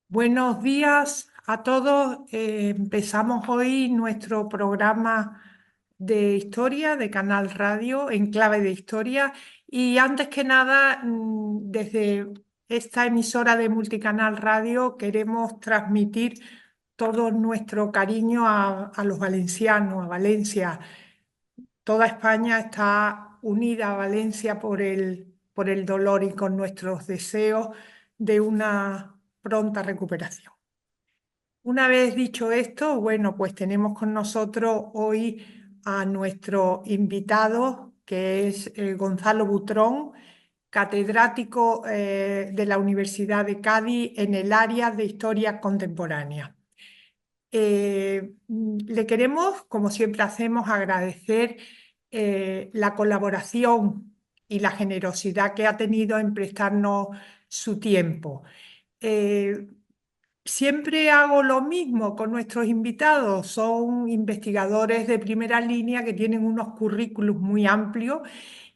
Buenos días a todos. Empezamos hoy nuestro programa de historia de Canal Radio en clave de historia. Y antes que nada, desde esta emisora de Multicanal Radio queremos transmitir todo nuestro cariño a los valencianos, a Valencia. Toda España está unida a Valencia por el dolor y con nuestros deseos de una pronta recuperación. Una vez dicho esto, bueno, pues tenemos con nosotros hoy a nuestro invitado, que es Gonzalo Butrón, catedrático de la Universidad de Cádiz en el área de Historia Contemporánea. Le queremos, como siempre hacemos, agradecer la colaboración y la generosidad que ha tenido en prestarnos su tiempo. Eh, Siempre hago lo mismo con nuestros invitados. Son investigadores de primera línea que tienen unos currículos muy amplios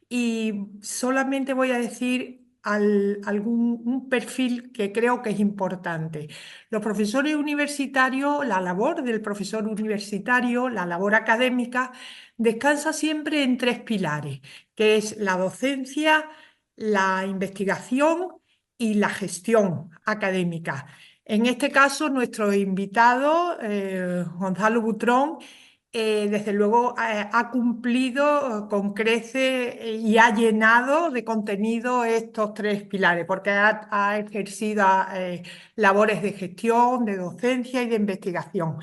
y solamente voy a decir un perfil que creo que es importante. Los profesores universitarios, la labor del profesor universitario, la labor académica, descansa siempre en tres pilares, que es la docencia, la investigación y la gestión académica. En este caso, nuestro invitado, Gonzalo Butrón, desde luego ha cumplido con creces y ha llenado de contenido estos tres pilares, porque ha ejercido labores de gestión, de docencia y de investigación.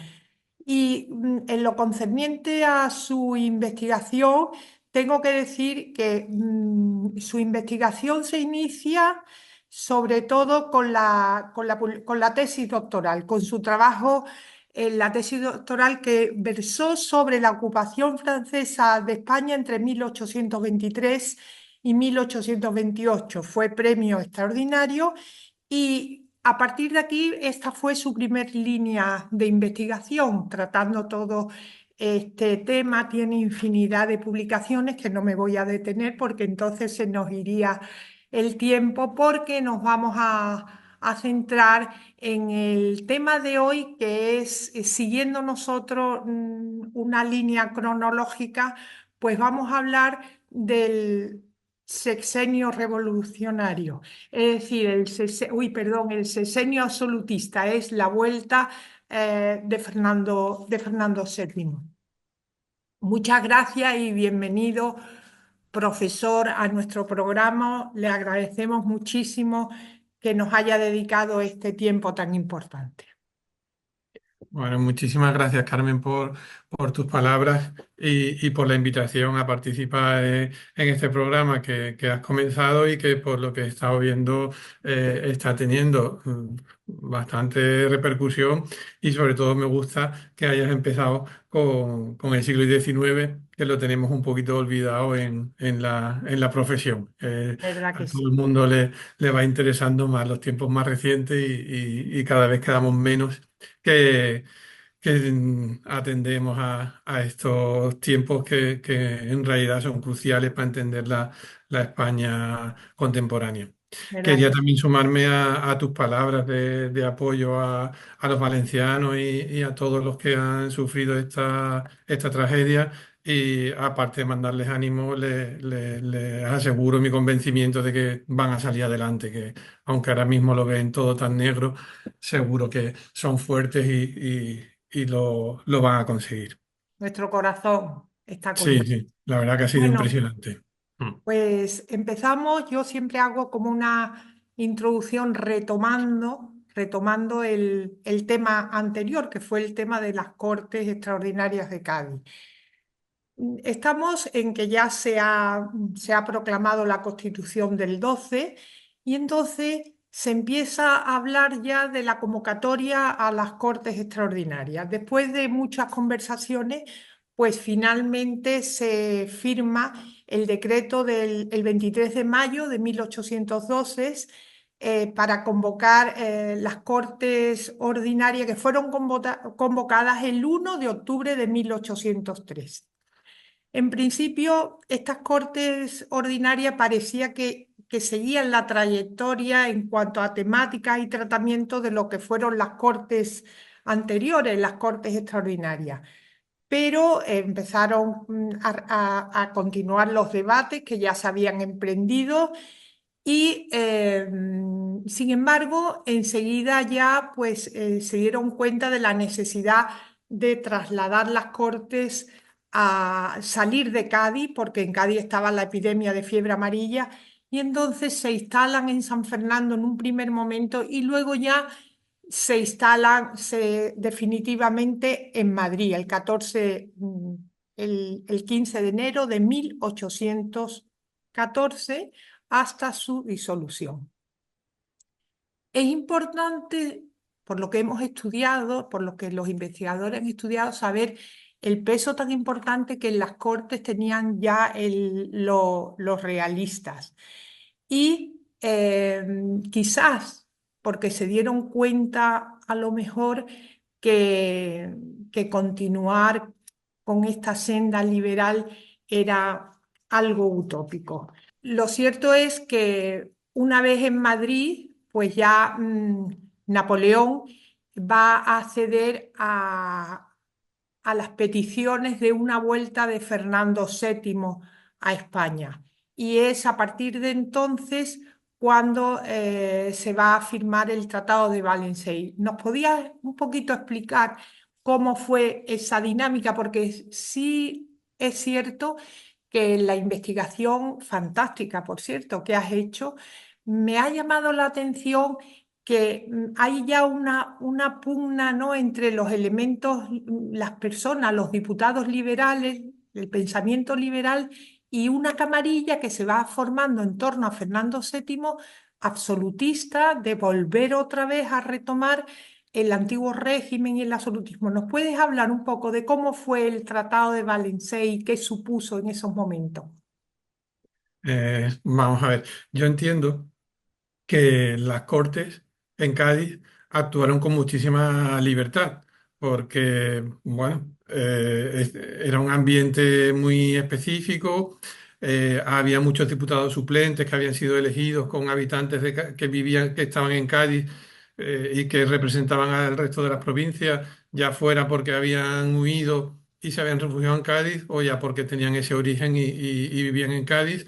Y en lo concerniente a su investigación, tengo que decir que su investigación se inicia sobre todo con la tesis doctoral, con su trabajo en la tesis doctoral que versó sobre la ocupación francesa de España entre 1823 y 1828. Fue premio extraordinario y a partir de aquí, esta fue su primer línea de investigación, tratando todo este tema. Tiene infinidad de publicaciones que no me voy a detener porque entonces se nos iría el tiempo, porque nos vamos a centrar en el tema de hoy, que es, siguiendo nosotros una línea cronológica, pues vamos a hablar del sexenio revolucionario. Es decir, el sexenio absolutista es la vuelta de Fernando VII. Muchas gracias y bienvenido, profesor, a nuestro programa. Le agradecemos muchísimo que nos haya dedicado este tiempo tan importante. Bueno, muchísimas gracias, Carmen, por tus palabras y por la invitación a participar en este programa que has comenzado y que por lo que he estado viendo está teniendo bastante repercusión y sobre todo me gusta que hayas empezado con el siglo XIX, que lo tenemos un poquito olvidado en la profesión. ¿Verdad A que todo el sí? mundo le va interesando más los tiempos más recientes y cada vez quedamos menos que, que atendemos a estos tiempos que en realidad son cruciales para entender la España contemporánea. ¿Verdad Quería que sí? también sumarme a tus palabras de apoyo a los valencianos y a todos los que han sufrido esta tragedia. Y aparte de mandarles ánimo, les aseguro mi convencimiento de que van a salir adelante, que aunque ahora mismo lo ven todo tan negro, seguro que son fuertes y lo van a conseguir. Nuestro corazón está con Sí, ellos. sí, la verdad que ha sido Bueno, impresionante. Mm. pues empezamos. Yo siempre hago como una introducción retomando el tema anterior, que fue el tema de las Cortes Extraordinarias de Cádiz. Estamos en que ya se ha proclamado la Constitución del 12 y entonces se empieza a hablar ya de la convocatoria a las Cortes Extraordinarias. Después de muchas conversaciones, pues finalmente se firma el decreto del el 23 de mayo de 1812 para convocar las Cortes Ordinarias que fueron convocadas el 1 de octubre de 1803. En principio, estas cortes ordinarias parecía que seguían la trayectoria en cuanto a temáticas y tratamiento de lo que fueron las cortes anteriores, las cortes extraordinarias. Pero empezaron a continuar los debates que ya se habían emprendido y, sin embargo, enseguida ya pues, se dieron cuenta de la necesidad de trasladar las cortes a salir de Cádiz, porque en Cádiz estaba la epidemia de fiebre amarilla, y entonces se instalan en San Fernando en un primer momento y luego ya se instalan definitivamente en Madrid el 14, el 15 de enero de 1814 hasta su disolución. Es importante, por lo que hemos estudiado, por lo que los investigadores han estudiado, saber el peso tan importante que en las cortes tenían ya los realistas. Y quizás porque se dieron cuenta a lo mejor que, que continuar con esta senda liberal era algo utópico. Lo cierto es que una vez en Madrid, pues ya Napoleón va a ceder a las peticiones de una vuelta de Fernando VII a España. Y es a partir de entonces cuando se va a firmar el Tratado de Valencia. ¿Nos podías un poquito explicar cómo fue esa dinámica? Porque sí es cierto que la investigación fantástica, por cierto, que has hecho, me ha llamado la atención que hay ya una pugna, ¿no?, entre los elementos, las personas, los diputados liberales, el pensamiento liberal, y una camarilla que se va formando en torno a Fernando VII, absolutista, de volver otra vez a retomar el antiguo régimen y el absolutismo. ¿Nos puedes hablar un poco de cómo fue el Tratado de Valencia y qué supuso en esos momentos? Vamos a ver, yo entiendo que las Cortes en Cádiz actuaron con muchísima libertad, porque, bueno, era un ambiente muy específico, había muchos diputados suplentes que habían sido elegidos con habitantes que vivían, que estaban en Cádiz, y que representaban al resto de las provincias, ya fuera porque habían huido y se habían refugiado en Cádiz, o ya porque tenían ese origen y vivían en Cádiz,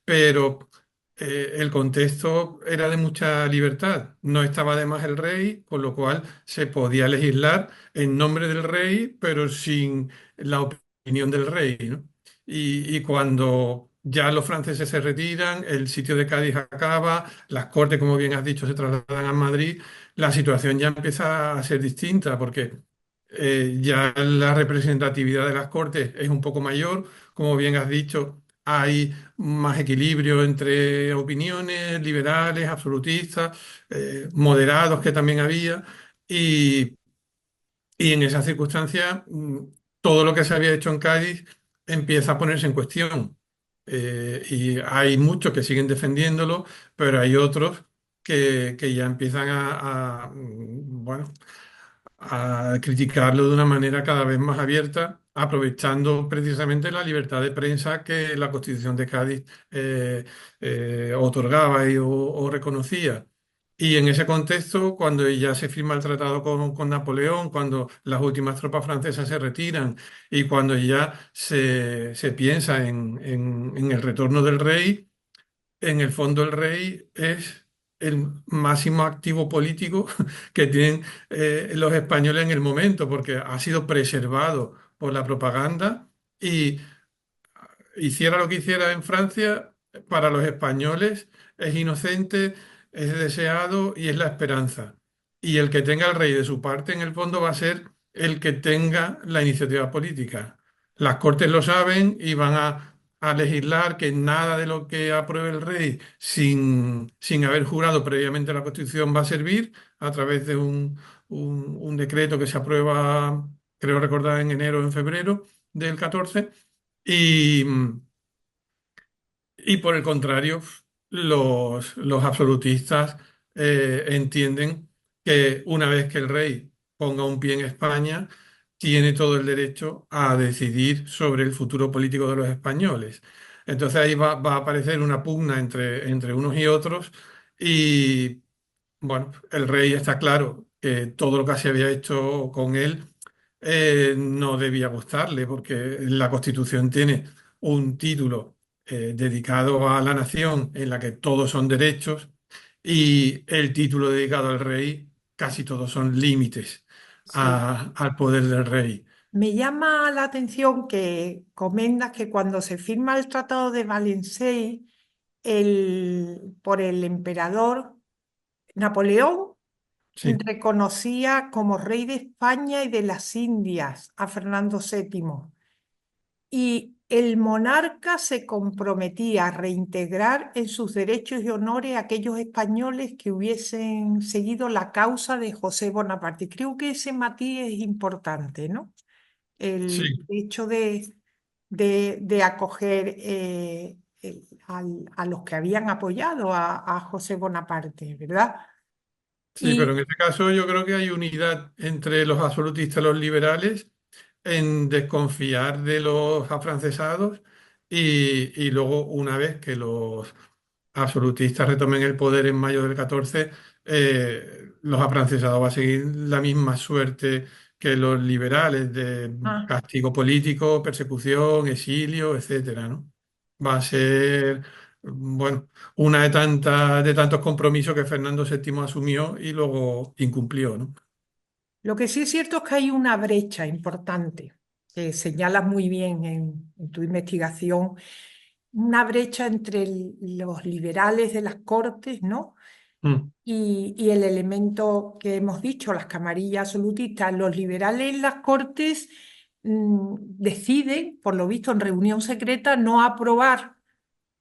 pero el contexto era de mucha libertad. No estaba además el rey, con lo cual se podía legislar en nombre del rey, pero sin la opinión del rey, ¿no? Y cuando ya los franceses se retiran, el sitio de Cádiz acaba, las cortes, como bien has dicho, se trasladan a Madrid, la situación ya empieza a ser distinta, porque ya la representatividad de las cortes es un poco mayor, como bien has dicho. Hay más equilibrio entre opiniones liberales, absolutistas, moderados que también había, y, y en esas circunstancias todo lo que se había hecho en Cádiz empieza a ponerse en cuestión. Y hay muchos que siguen defendiéndolo, pero hay otros que ya empiezan bueno, a criticarlo de una manera cada vez más abierta, aprovechando precisamente la libertad de prensa que la Constitución de Cádiz otorgaba o reconocía. Y en ese contexto, cuando ya se firma el tratado con Napoleón, cuando las últimas tropas francesas se retiran y cuando ya se piensa en el retorno del rey, en el fondo el rey es el máximo activo político que tienen los españoles en el momento, porque ha sido preservado por la propaganda y hiciera lo que hiciera en Francia, para los españoles es inocente, es deseado y es la esperanza. Y el que tenga al rey de su parte, en el fondo, va a ser el que tenga la iniciativa política. Las Cortes lo saben y van a legislar que nada de lo que apruebe el rey sin haber jurado previamente la Constitución va a servir a través de un decreto que se aprueba, creo recordar, en enero o en febrero del 14. Y, y por el contrario, los absolutistas entienden que una vez que el rey ponga un pie en España, tiene todo el derecho a decidir sobre el futuro político de los españoles. Entonces ahí va a aparecer una pugna entre unos y otros y bueno, el rey está claro que todo lo que se había hecho con él no debía gustarle porque la Constitución tiene un título dedicado a la nación en la que todos son derechos y el título dedicado al rey casi todos son límites Sí. al poder del rey. Me llama la atención que comentas que cuando se firma el Tratado de Valenciennes por el emperador Napoleón, Sí, reconocía como rey de España y de las Indias a Fernando VII. Y el monarca se comprometía a reintegrar en sus derechos y honores a aquellos españoles que hubiesen seguido la causa de José Bonaparte. Creo que ese matiz es importante, ¿no? El sí, hecho de acoger a los que habían apoyado a José Bonaparte, ¿verdad? sí, pero Y en este caso yo creo que hay unidad entre los absolutistas y los liberales en desconfiar de los afrancesados y luego una vez que los absolutistas retomen el poder en mayo del 14, los afrancesados va a seguir la misma suerte que los liberales de ah, castigo político, persecución, exilio, etcétera, ¿no? Va a ser, bueno, una de tantos compromisos que Fernando VII asumió y luego incumplió, ¿no? lo que sí es cierto es que hay una brecha importante, que señalas muy bien en tu investigación, una brecha entre los liberales de las cortes, ¿no? Mm, Y el elemento que hemos dicho, las camarillas absolutistas. Los liberales en las cortes deciden, por lo visto en reunión secreta, no aprobar,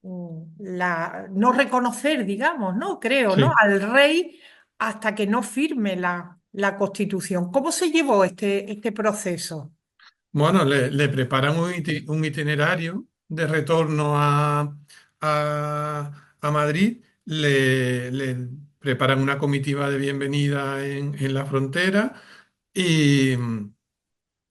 no reconocer, digamos, ¿no? Creo, ¿no? sí. Al rey hasta que no firme la Constitución. ¿Cómo se llevó este proceso? Bueno, le preparan un itinerario de retorno a Madrid, le preparan una comitiva de bienvenida en la frontera y,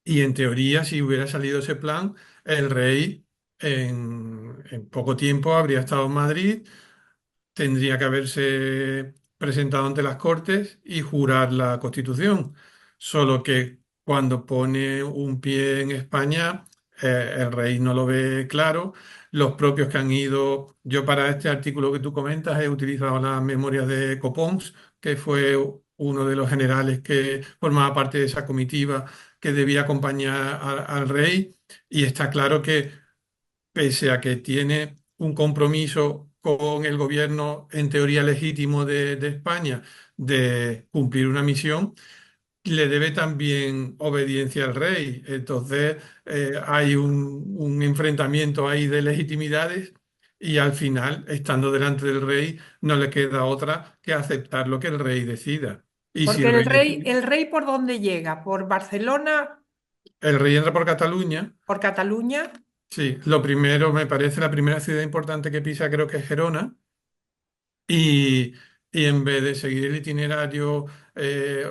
y en teoría, si hubiera salido ese plan, el rey en poco tiempo habría estado en Madrid, tendría que haberse presentado ante las Cortes y jurar la Constitución. Solo que cuando pone un pie en España, el rey no lo ve claro. Los propios que han ido, yo para este artículo que tú comentas he utilizado las memorias de Copons, que fue uno de los generales que formaba parte de esa comitiva que debía acompañar al rey. Y está claro que pese a que tiene un compromiso con el gobierno en teoría legítimo de España de cumplir una misión, le debe también obediencia al rey. Entonces, hay un enfrentamiento ahí de legitimidades y al final, estando delante del rey, no le queda otra que aceptar lo que el rey decida. Y si Porque el el rey rey, decide, el rey ¿por dónde llega? ¿Por Barcelona? el rey entra por Cataluña. ¿Por Cataluña? Sí, lo primero, me parece la primera ciudad importante que pisa, creo que es Gerona. Y, y en vez de seguir el itinerario,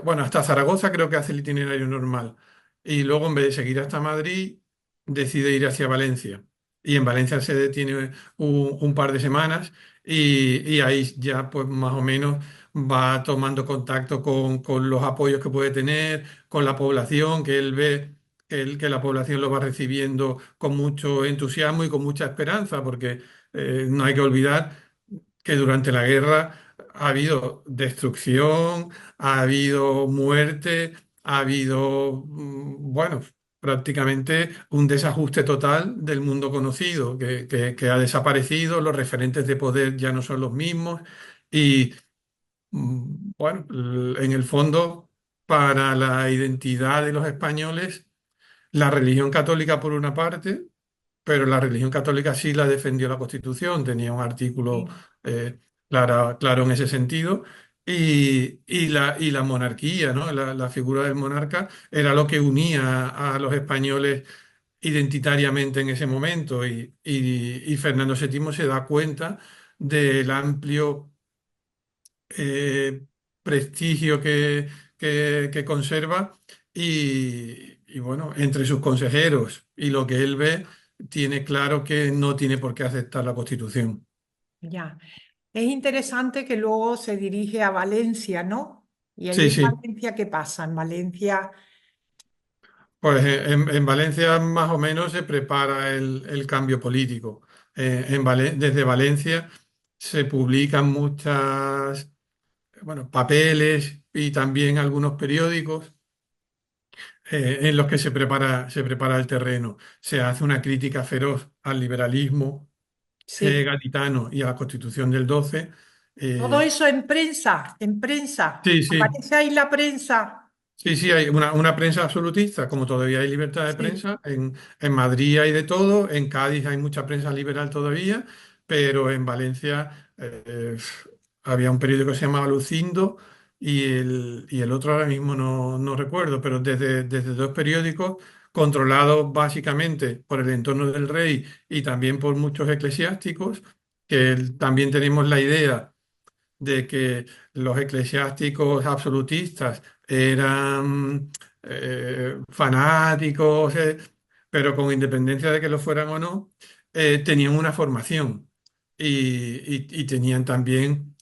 bueno, hasta Zaragoza creo que hace el itinerario normal. Y luego en vez de seguir hasta Madrid, decide ir hacia Valencia. Y en Valencia se detiene un par de semanas y ahí ya pues más o menos va tomando contacto con los apoyos que puede tener, con la población, que él ve que la población lo va recibiendo con mucho entusiasmo y con mucha esperanza, porque no hay que olvidar que durante la guerra ha habido destrucción, ha habido muerte, ha habido, bueno, prácticamente un desajuste total del mundo conocido, que ha desaparecido, los referentes de poder ya no son los mismos y, bueno, en el fondo, para la identidad de los españoles, la religión católica por una parte, pero la religión católica sí la defendió la Constitución, tenía un artículo Sí. eh, claro en ese sentido, y la monarquía, ¿no? La figura del monarca era lo que unía a los españoles identitariamente en ese momento, y Fernando VII se da cuenta del amplio prestigio que conserva y bueno, entre sus consejeros y lo que él ve, tiene claro que no tiene por qué aceptar la Constitución. ya. Es interesante que luego se dirige a Valencia, ¿no? Y ahí Sí, en sí. Valencia, ¿qué pasa? En Valencia, Pues en Valencia más o menos se prepara el cambio político. Desde Valencia se publican muchas, bueno, papeles y también algunos periódicos en los que se prepara el terreno. Se hace una crítica feroz al liberalismo sí. gaditano y a la Constitución del 12. Todo Eh, eso en prensa, en prensa. sí, sí. Aparece ahí la prensa. Sí, sí, hay una prensa absolutista, como todavía hay libertad de Sí. prensa. En Madrid hay de todo, en Cádiz hay mucha prensa liberal todavía, pero en Valencia había un periódico que se llamaba Lucindo y el otro ahora mismo no recuerdo, pero desde dos periódicos controlados básicamente por el entorno del rey y también por muchos eclesiásticos, que también tenemos la idea de que los eclesiásticos absolutistas eran fanáticos, pero con independencia de que lo fueran o no, tenían una formación y tenían también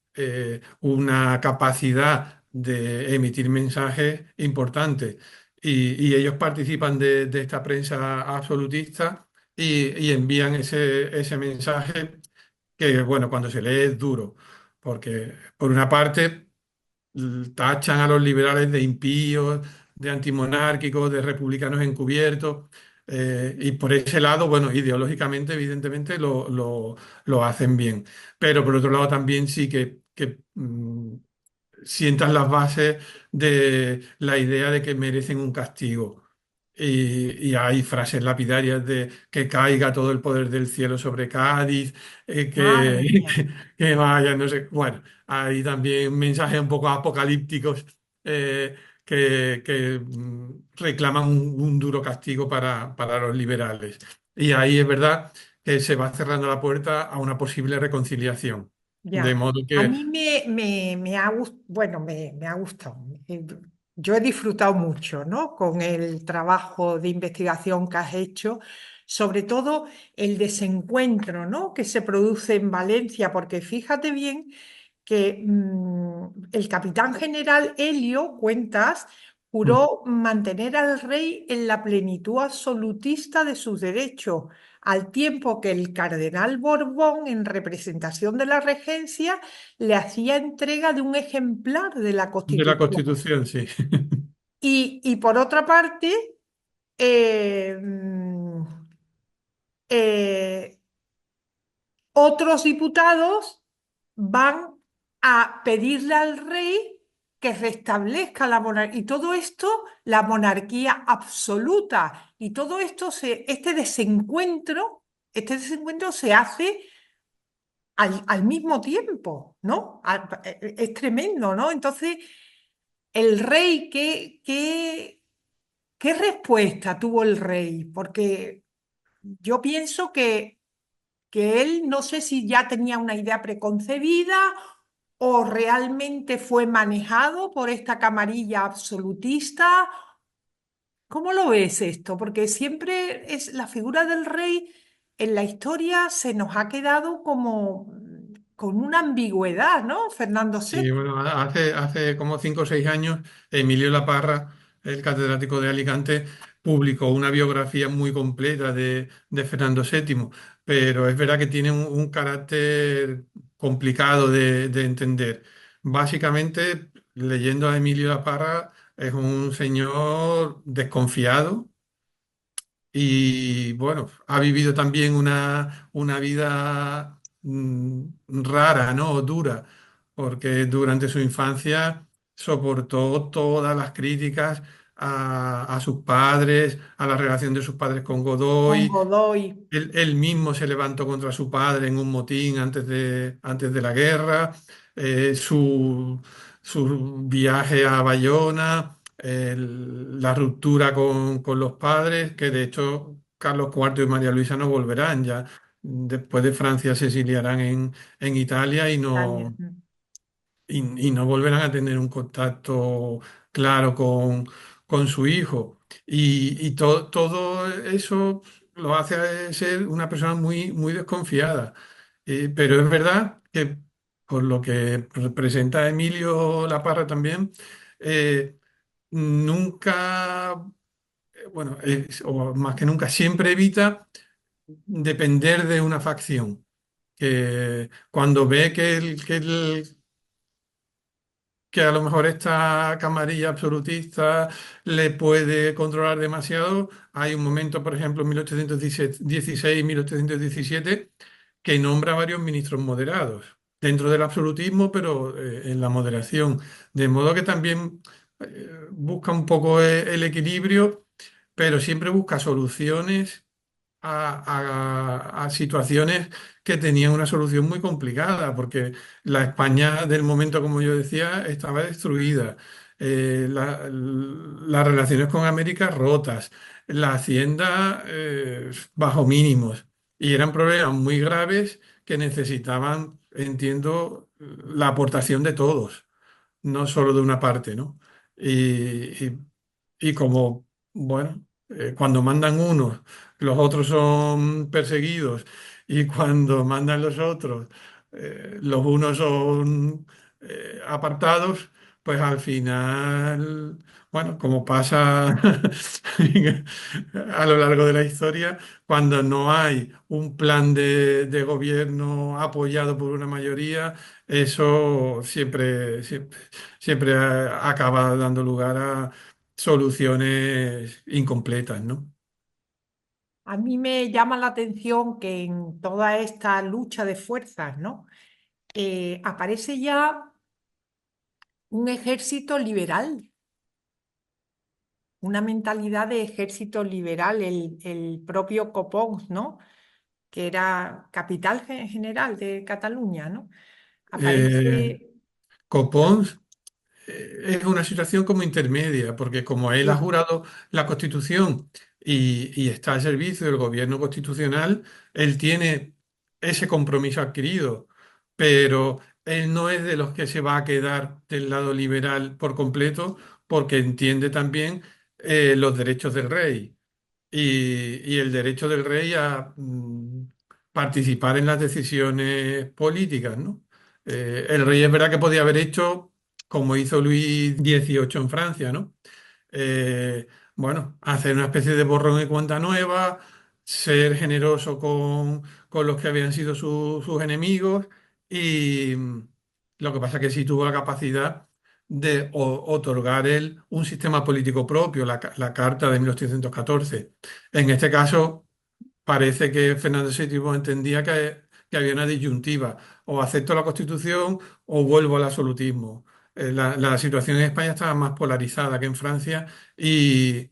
una capacidad de emitir mensajes importantes. Y ellos participan de esta prensa absolutista y envían ese mensaje que, bueno, cuando se lee es duro, porque por una parte tachan a los liberales de impíos, de antimonárquicos, de republicanos encubiertos, y por ese lado, bueno, ideológicamente, evidentemente, lo hacen bien. Pero por otro lado también sí que sientan las bases de la idea de que merecen un castigo. Y hay frases lapidarias de que caiga todo el poder del cielo sobre Cádiz, Madre mía. que vaya, no sé. Bueno, hay también mensajes un poco apocalípticos que reclaman un duro castigo para los liberales. Y ahí es verdad que se va cerrando la puerta a una posible reconciliación. De Ya, modo a que mí me ha gustado, bueno, me ha gustado. Yo he disfrutado mucho, ¿no? Con el trabajo de investigación que has hecho, sobre todo el desencuentro, ¿no? Que se produce en Valencia, porque fíjate bien que el capitán general Helio, cuentas, mm, juró mantener al rey en la plenitud absolutista de sus derechos, al tiempo que el cardenal Borbón, en representación de la regencia, le hacía entrega de un ejemplar de la de la Constitución. Constitución, sí. Y por otra parte, eh, mm, eh, otros diputados van a pedirle al rey que restablezca la monarquía. Y todo esto, la monarquía absoluta. Y todo esto, este desencuentro se hace al mismo tiempo, ¿no? Es tremendo, ¿no? Entonces, el rey, ¿qué respuesta tuvo el rey? Porque yo pienso que él no sé si ya tenía una idea preconcebida o realmente fue manejado por esta camarilla absolutista. ¿Cómo lo ves esto? Porque siempre es la figura del rey en la historia se nos ha quedado como con una ambigüedad, ¿no? Fernando Sí, VII. bueno, hace como 5 o 6 años, Emilio Laparra, el catedrático de Alicante, publicó una biografía muy completa de Fernando VII, pero es verdad que tiene un carácter complicado de entender. Básicamente, leyendo a Emilio Laparra, es un señor desconfiado y bueno, ha vivido también una vida rara, ¿no? Dura, porque durante su infancia soportó todas las críticas a sus padres, a la relación de sus padres con Con Godoy. Godoy, Él mismo se levantó contra su padre en un motín antes de la guerra. Su viaje a Bayona, la ruptura con los padres, que de hecho Carlos IV y María Luisa no volverán ya. Después de Francia se exiliarán en Italia y Italia. no, y no volverán a tener un contacto claro con su hijo. Todo eso lo hace ser una persona muy, muy desconfiada. Pero es verdad que, por lo que representa Emilio La Parra también, eh, nunca, bueno, o más que nunca, siempre evita depender de una facción. Que cuando ve que a lo mejor esta camarilla absolutista le puede controlar demasiado. Hay un momento, por ejemplo, en 1816 y 1817, que nombra varios ministros moderados, dentro del absolutismo, pero en la moderación. De modo que también busca un poco el equilibrio, pero siempre busca soluciones a situaciones que tenían una solución muy complicada, porque la España del momento, como yo decía, estaba destruida. Las relaciones con América rotas, la hacienda bajo mínimos, y eran problemas muy graves que necesitaban, entiendo, la aportación de todos, no solo de una parte, ¿no? Y como, bueno, cuando mandan unos, los otros son perseguidos, y cuando mandan los otros, los unos son apartados, pues al final, bueno, como pasa a lo largo de la historia, cuando no hay un plan de gobierno apoyado por una mayoría, eso siempre acaba dando lugar a soluciones incompletas, ¿no? A mí me llama la atención que en toda esta lucha de fuerzas, ¿no? Aparece ya un ejército liberal, una mentalidad de ejército liberal, el propio Copons, ¿no? Que era capital general de Cataluña, ¿no? Eh, Aparece, Copons es una situación como intermedia, porque como él ha sí, jurado la Constitución y está al servicio del gobierno constitucional, él tiene ese compromiso adquirido, pero él no es de los que se va a quedar del lado liberal por completo, porque entiende también los derechos del rey y el derecho del rey a participar en las decisiones políticas, ¿no? El rey es verdad que podía haber hecho como hizo Luis XVIII en Francia, ¿no? Eh, bueno, hacer una especie de borrón y cuenta nueva, ser generoso con los que habían sido sus enemigos, y lo que pasa es que sí tuvo la capacidad de otorgar él un sistema político propio, la Carta de 1814. En este caso, parece que Fernando VII entendía que había una disyuntiva: o acepto la Constitución o vuelvo al absolutismo. La situación en España estaba más polarizada que en Francia, y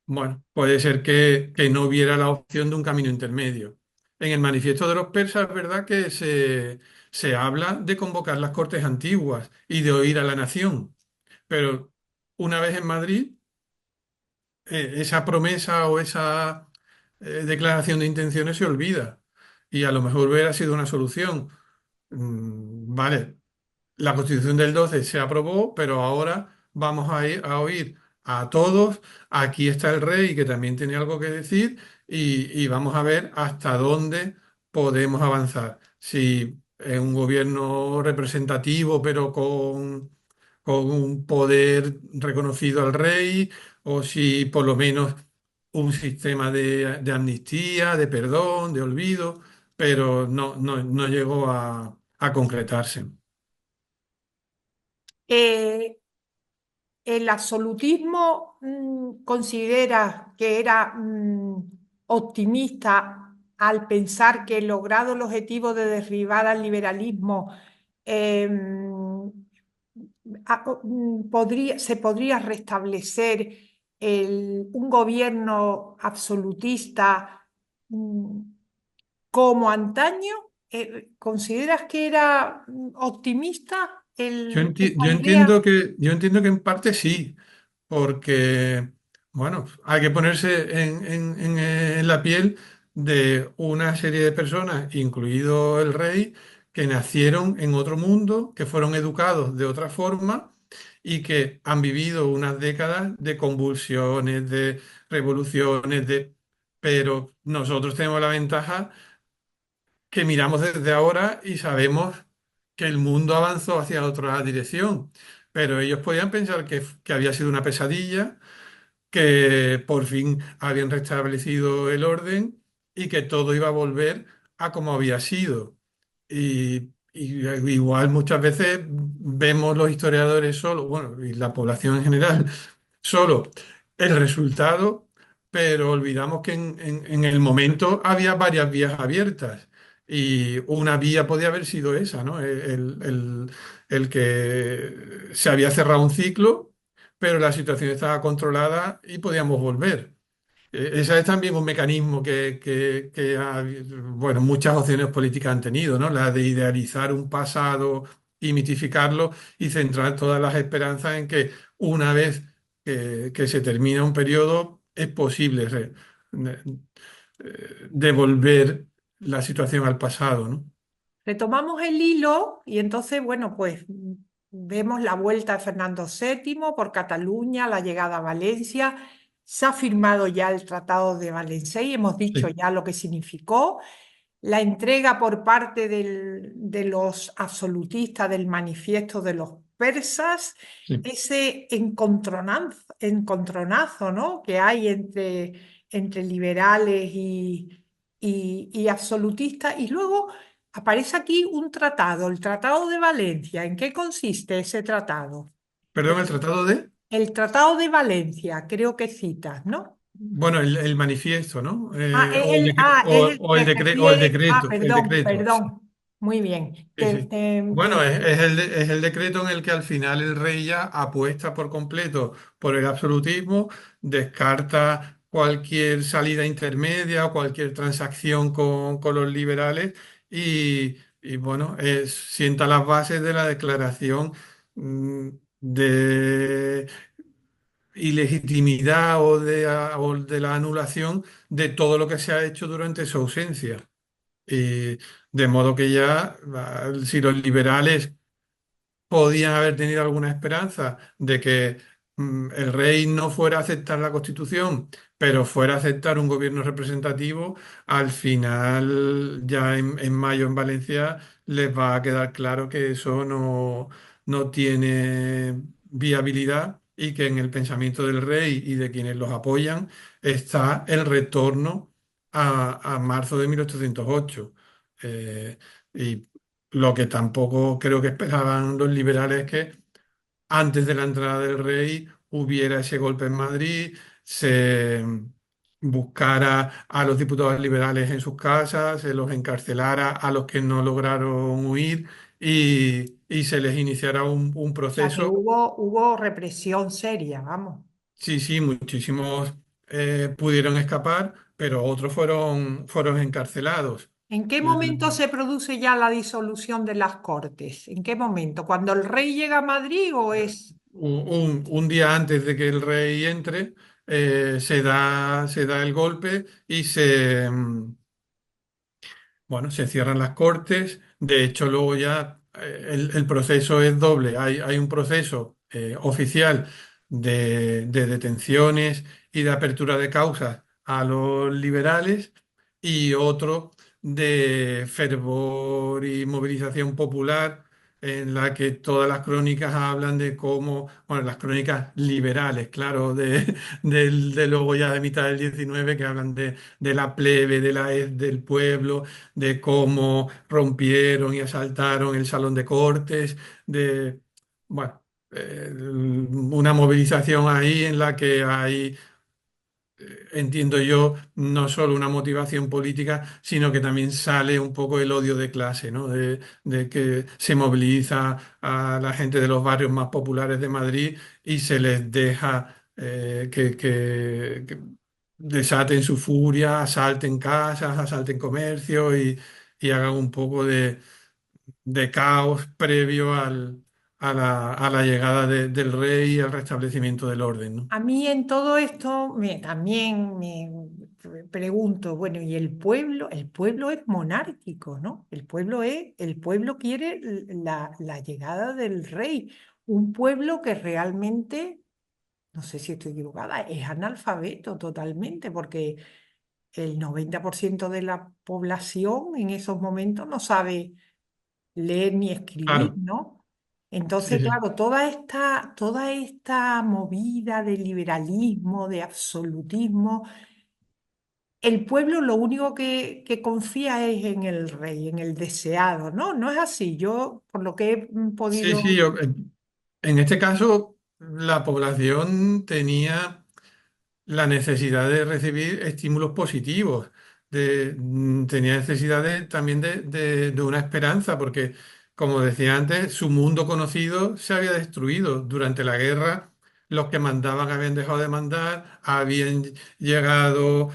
bueno, puede ser que no hubiera la opción de un camino intermedio. En el manifiesto de los persas es verdad que se habla de convocar las Cortes Antiguas y de oír a la nación, pero una vez en Madrid, esa promesa o esa declaración de intenciones se olvida, y a lo mejor hubiera sido una solución. Vale, la Constitución del 12 se aprobó, pero ahora vamos a ir a oír a todos. Aquí está el rey, que también tiene algo que decir, y vamos a ver hasta dónde podemos avanzar. Si es un gobierno representativo, pero con un poder reconocido al rey, o si por lo menos un sistema de amnistía, de perdón, de olvido, pero no llegó a concretarse. eh, ¿el absolutismo considera que era optimista al pensar que logrado el objetivo de derribar al liberalismo, se podría restablecer un gobierno absolutista mm, como antaño? ¿Consideras que era optimista esta idea? Yo entiendo que en parte sí, porque, bueno, hay que ponerse en la piel de una serie de personas, incluido el rey, que nacieron en otro mundo, que fueron educados de otra forma y que han vivido unas décadas de convulsiones, de revoluciones, pero nosotros tenemos la ventaja que miramos desde ahora y sabemos que el mundo avanzó hacia otra dirección, pero ellos podían pensar que había sido una pesadilla, que por fin habían restablecido el orden y que todo iba a volver a como había sido. Y igual muchas veces vemos los historiadores solo, bueno, y la población en general, solo el resultado, pero olvidamos que en el momento había varias vías abiertas y una vía podía haber sido esa, ¿no? El que se había cerrado un ciclo, pero la situación estaba controlada y podíamos volver. Ese es también un mecanismo bueno, muchas opciones políticas han tenido, ¿no? La de idealizar un pasado y mitificarlo y centrar todas las esperanzas en que una vez que se termina un periodo es posible devolver la situación al pasado, ¿no? Retomamos el hilo y entonces, bueno, pues vemos la vuelta de Fernando VII por Cataluña, la llegada a Valencia. Se ha firmado ya el Tratado de Valencia y hemos dicho Sí, ya lo que significó. La entrega por parte de los absolutistas del manifiesto de los persas, sí. ese encontronazo, ¿no? que hay entre liberales y absolutistas. Y luego aparece aquí un tratado, el Tratado de Valencia. ¿En qué consiste ese tratado? Perdón, el tratado de... El Tratado de Valencia, creo que citas, ¿no? Bueno, el manifiesto, ¿no? Ah, O el es el o que o el refiere. Ah, decreto, el perdón, decreto. perdón. Muy bien. Sí, sí. Bueno, es el decreto en el que al final el rey ya apuesta por completo por el absolutismo, descarta cualquier salida intermedia o cualquier transacción con los liberales y bueno, sienta las bases de la declaración mm, de ilegitimidad o de la anulación de todo lo que se ha hecho durante su ausencia. Y de modo que ya, si los liberales podían haber tenido alguna esperanza de que el rey no fuera a aceptar la Constitución, pero fuera a aceptar un gobierno representativo, al final, ya en mayo en Valencia, les va a quedar claro que eso no tiene viabilidad y que en el pensamiento del rey y de quienes los apoyan está el retorno a marzo de 1808. Eh, y lo que tampoco creo que esperaban los liberales es que antes de la entrada del rey hubiera ese golpe en Madrid, se buscara a los diputados liberales en sus casas, se los encarcelara a los que no lograron huir y se les iniciara un O sea que proceso. hubo represión seria, vamos. Sí, sí, muchísimos pudieron escapar, pero otros fueron encarcelados. ¿En qué momento se produce ya la disolución de las Cortes? ¿En qué momento? ¿Cuando el rey llega a Madrid o es Un día antes de que el rey entre, se da el golpe y bueno, se cierran las cortes. De hecho, luego ya el proceso es doble. Hay un proceso oficial de detenciones y de apertura de causas a los liberales y otro de fervor y movilización popular en la que todas las crónicas hablan de cómo, bueno, las crónicas liberales, claro, de luego ya de mitad del 19 que hablan de la plebe, del pueblo, de cómo rompieron y asaltaron el salón de cortes, bueno, una movilización ahí en la que hay, entiendo yo, no solo una motivación política, sino que también sale un poco el odio de clase, ¿no? De que se moviliza a la gente de los barrios más populares de Madrid y se les deja que desaten su furia, asalten casas, asalten comercios y hagan un poco de caos previo a la llegada del rey y al restablecimiento del orden, ¿no? A mí en todo esto también me pregunto, bueno, ¿y el pueblo? El pueblo es monárquico, ¿no? El pueblo quiere la llegada del rey. un pueblo que realmente, no sé si estoy equivocada, es analfabeto totalmente, porque el 90% de la población en esos momentos no sabe leer ni escribir, Claro, ¿no? sí, Entonces, sí. claro, toda esta movida de liberalismo, de absolutismo, el pueblo lo único que confía es en el rey, en el deseado, ¿no? No es así. Yo, por lo que he Sí, podido... sí, en este caso la población tenía la necesidad de recibir estímulos positivos, tenía necesidad también de una esperanza, porque, como decía antes, su mundo conocido se había destruido. Durante la guerra, los que mandaban habían dejado de mandar, habían llegado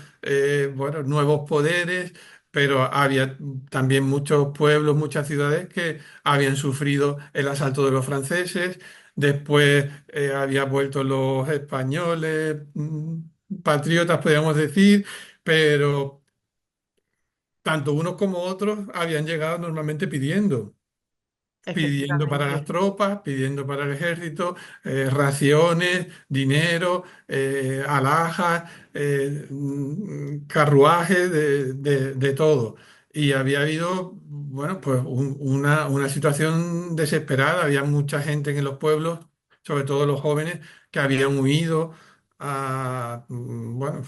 bueno, nuevos poderes, pero había también muchos pueblos, muchas ciudades que habían sufrido el asalto de los franceses. Después había vuelto los españoles, patriotas, podríamos decir, pero tanto unos como otros habían llegado normalmente pidiendo para las Efectivamente. tropas, pidiendo para el ejército, raciones, dinero, alhajas, carruajes, de todo. Y había habido, bueno, pues una situación desesperada. Había mucha gente en los pueblos, sobre todo los jóvenes, que habían huido bueno,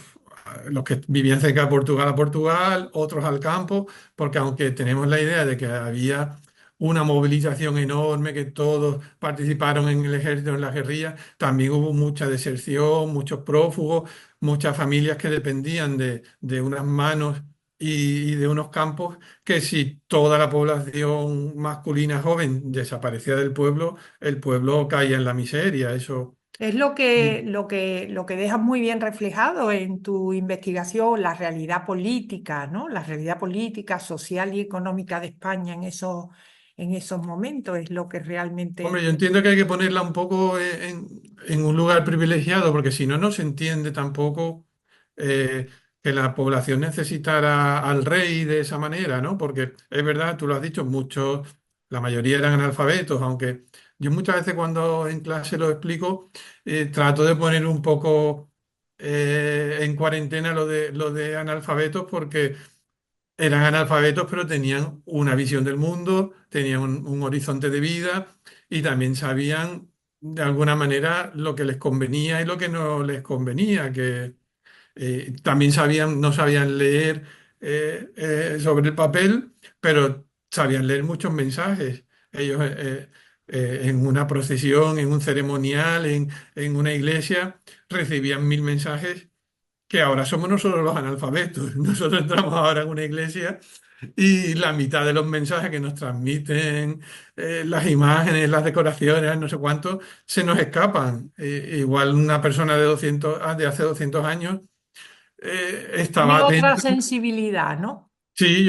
a los que vivían cerca de Portugal a Portugal, otros al campo, porque aunque tenemos la idea de que había una movilización enorme, que todos participaron en el ejército, en la guerrilla. También hubo mucha deserción, muchos prófugos, muchas familias que dependían de unas manos y de unos campos, que si toda la población masculina joven desaparecía del pueblo, el pueblo caía en la miseria. Eso. Es lo que dejas muy bien reflejado en tu investigación, la realidad política, ¿no? La realidad política, social y económica de España en esos momentos es lo que realmente... Hombre, yo entiendo que hay que ponerla un poco en un lugar privilegiado, porque si no, no se entiende tampoco eh, que la población necesitara al rey de esa manera, ¿no? Porque es verdad, tú lo has dicho, muchos, la mayoría eran analfabetos, aunque yo muchas veces cuando en clase lo explico, trato de poner un poco en cuarentena lo de analfabetos, porque eran analfabetos, pero tenían una visión del mundo, tenían un horizonte de vida y también sabían de alguna manera lo que les convenía y lo que no les convenía, que también sabían, no sabían leer sobre el papel, pero sabían leer muchos mensajes. Ellos en una procesión, en un ceremonial, en una iglesia, recibían 1000 mensajes, que ahora somos nosotros los analfabetos. Nosotros entramos ahora en una iglesia y la mitad de los mensajes que nos transmiten, las imágenes, las decoraciones, no sé cuánto, se nos escapan. Igual una persona de hace 200 años Tiene estaba otra dentro. sensibilidad, ¿no? Sí,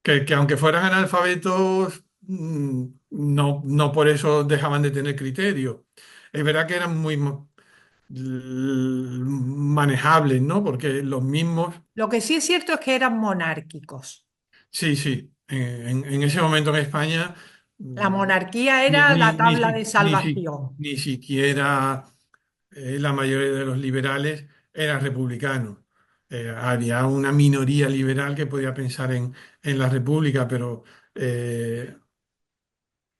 que aunque fueran analfabetos, no por eso dejaban de tener criterio. Es verdad que eran muy manejables, ¿no? Porque los mismos. Lo que sí es cierto es que eran monárquicos. Sí, sí. En ese momento en España, La mm, monarquía ni, era ni, la ni, tabla si- de ni si- salvación. ni siquiera la mayoría de los liberales eran republicanos. Había una minoría liberal que podía pensar en la república, pero eh,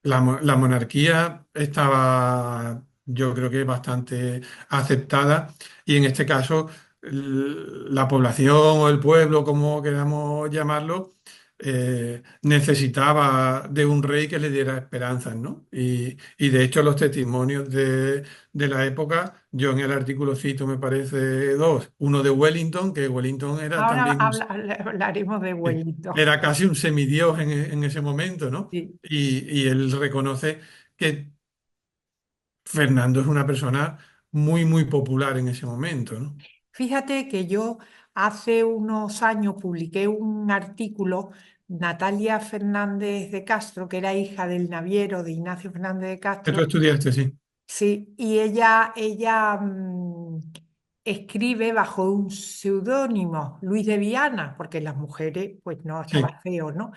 la monarquía estaba, yo creo que bastante aceptada, y en este caso la población o el pueblo, como queramos llamarlo, necesitaba de un rey que le diera esperanzas, ¿no? Y de hecho los testimonios de la época, yo en el artículo cito, me parece dos. Uno de Wellington, que Wellington era Ahora también hablaremos de Wellington. era casi un semidios en ese momento, ¿no? Sí. Y él reconoce que Fernando es una persona muy, muy popular en ese momento, ¿no? Fíjate que yo hace unos años publiqué un artículo, Natalia Fernández de Castro, que era hija del naviero de Ignacio Fernández de Que tú Castro, estudiaste, sí. sí, y ella escribe bajo un seudónimo, Luis de Viana, porque las mujeres, pues no, Sí. estaba feo, ¿no?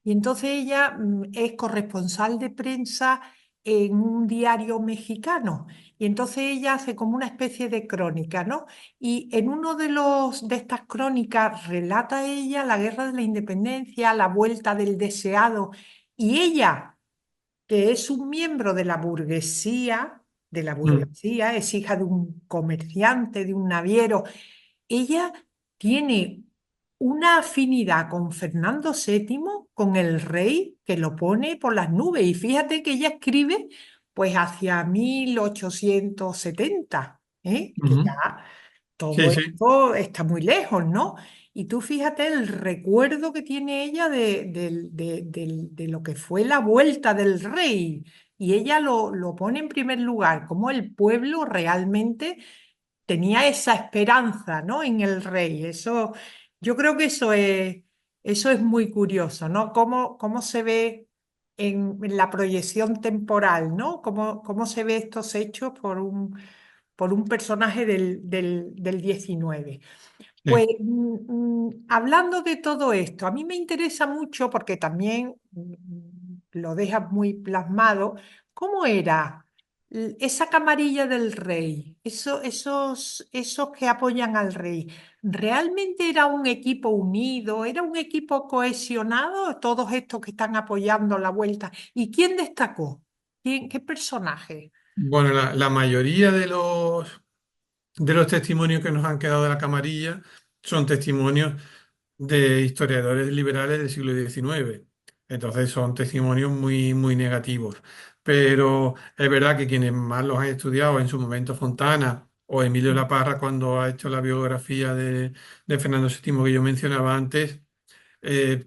Y entonces ella es corresponsal de prensa en un diario mexicano. Y entonces ella hace como una especie de crónica, ¿no? Y en uno de estas crónicas relata ella la guerra de la independencia, la vuelta del deseado. Y ella, que es un miembro de la Mm. burguesía, es hija de un comerciante, de un naviero, ella tiene una afinidad con Fernando VII, con el rey, que lo pone por las nubes. Y fíjate que ella escribe pues hacia 1870, ¿eh? Que Ujú. ya todo Sí, sí. esto está muy lejos, ¿no? Y tú fíjate el recuerdo que tiene ella de lo que fue la vuelta del rey. Y ella lo pone en primer lugar, como el pueblo realmente tenía esa esperanza, ¿no? En el rey. Eso, yo creo que eso es muy curioso, ¿no? Cómo se ve en la proyección temporal, ¿no? Cómo se ve estos hechos por un personaje del 19. Pues Sí. hablando de todo esto, a mí me interesa mucho porque también lo deja muy plasmado, ¿cómo era esa camarilla del rey, esos que apoyan al rey? ¿Realmente era un equipo unido, era un equipo cohesionado, todos estos que están apoyando la vuelta? ¿Y quién destacó? ¿Qué personaje? Bueno, la mayoría de los testimonios que nos han quedado de la camarilla son testimonios de historiadores liberales del siglo XIX. Entonces son testimonios muy, muy negativos. Pero es verdad que quienes más los han estudiado, en su momento Fontana o Emilio La Parra, cuando ha hecho la biografía de Fernando VII que yo mencionaba antes, eh,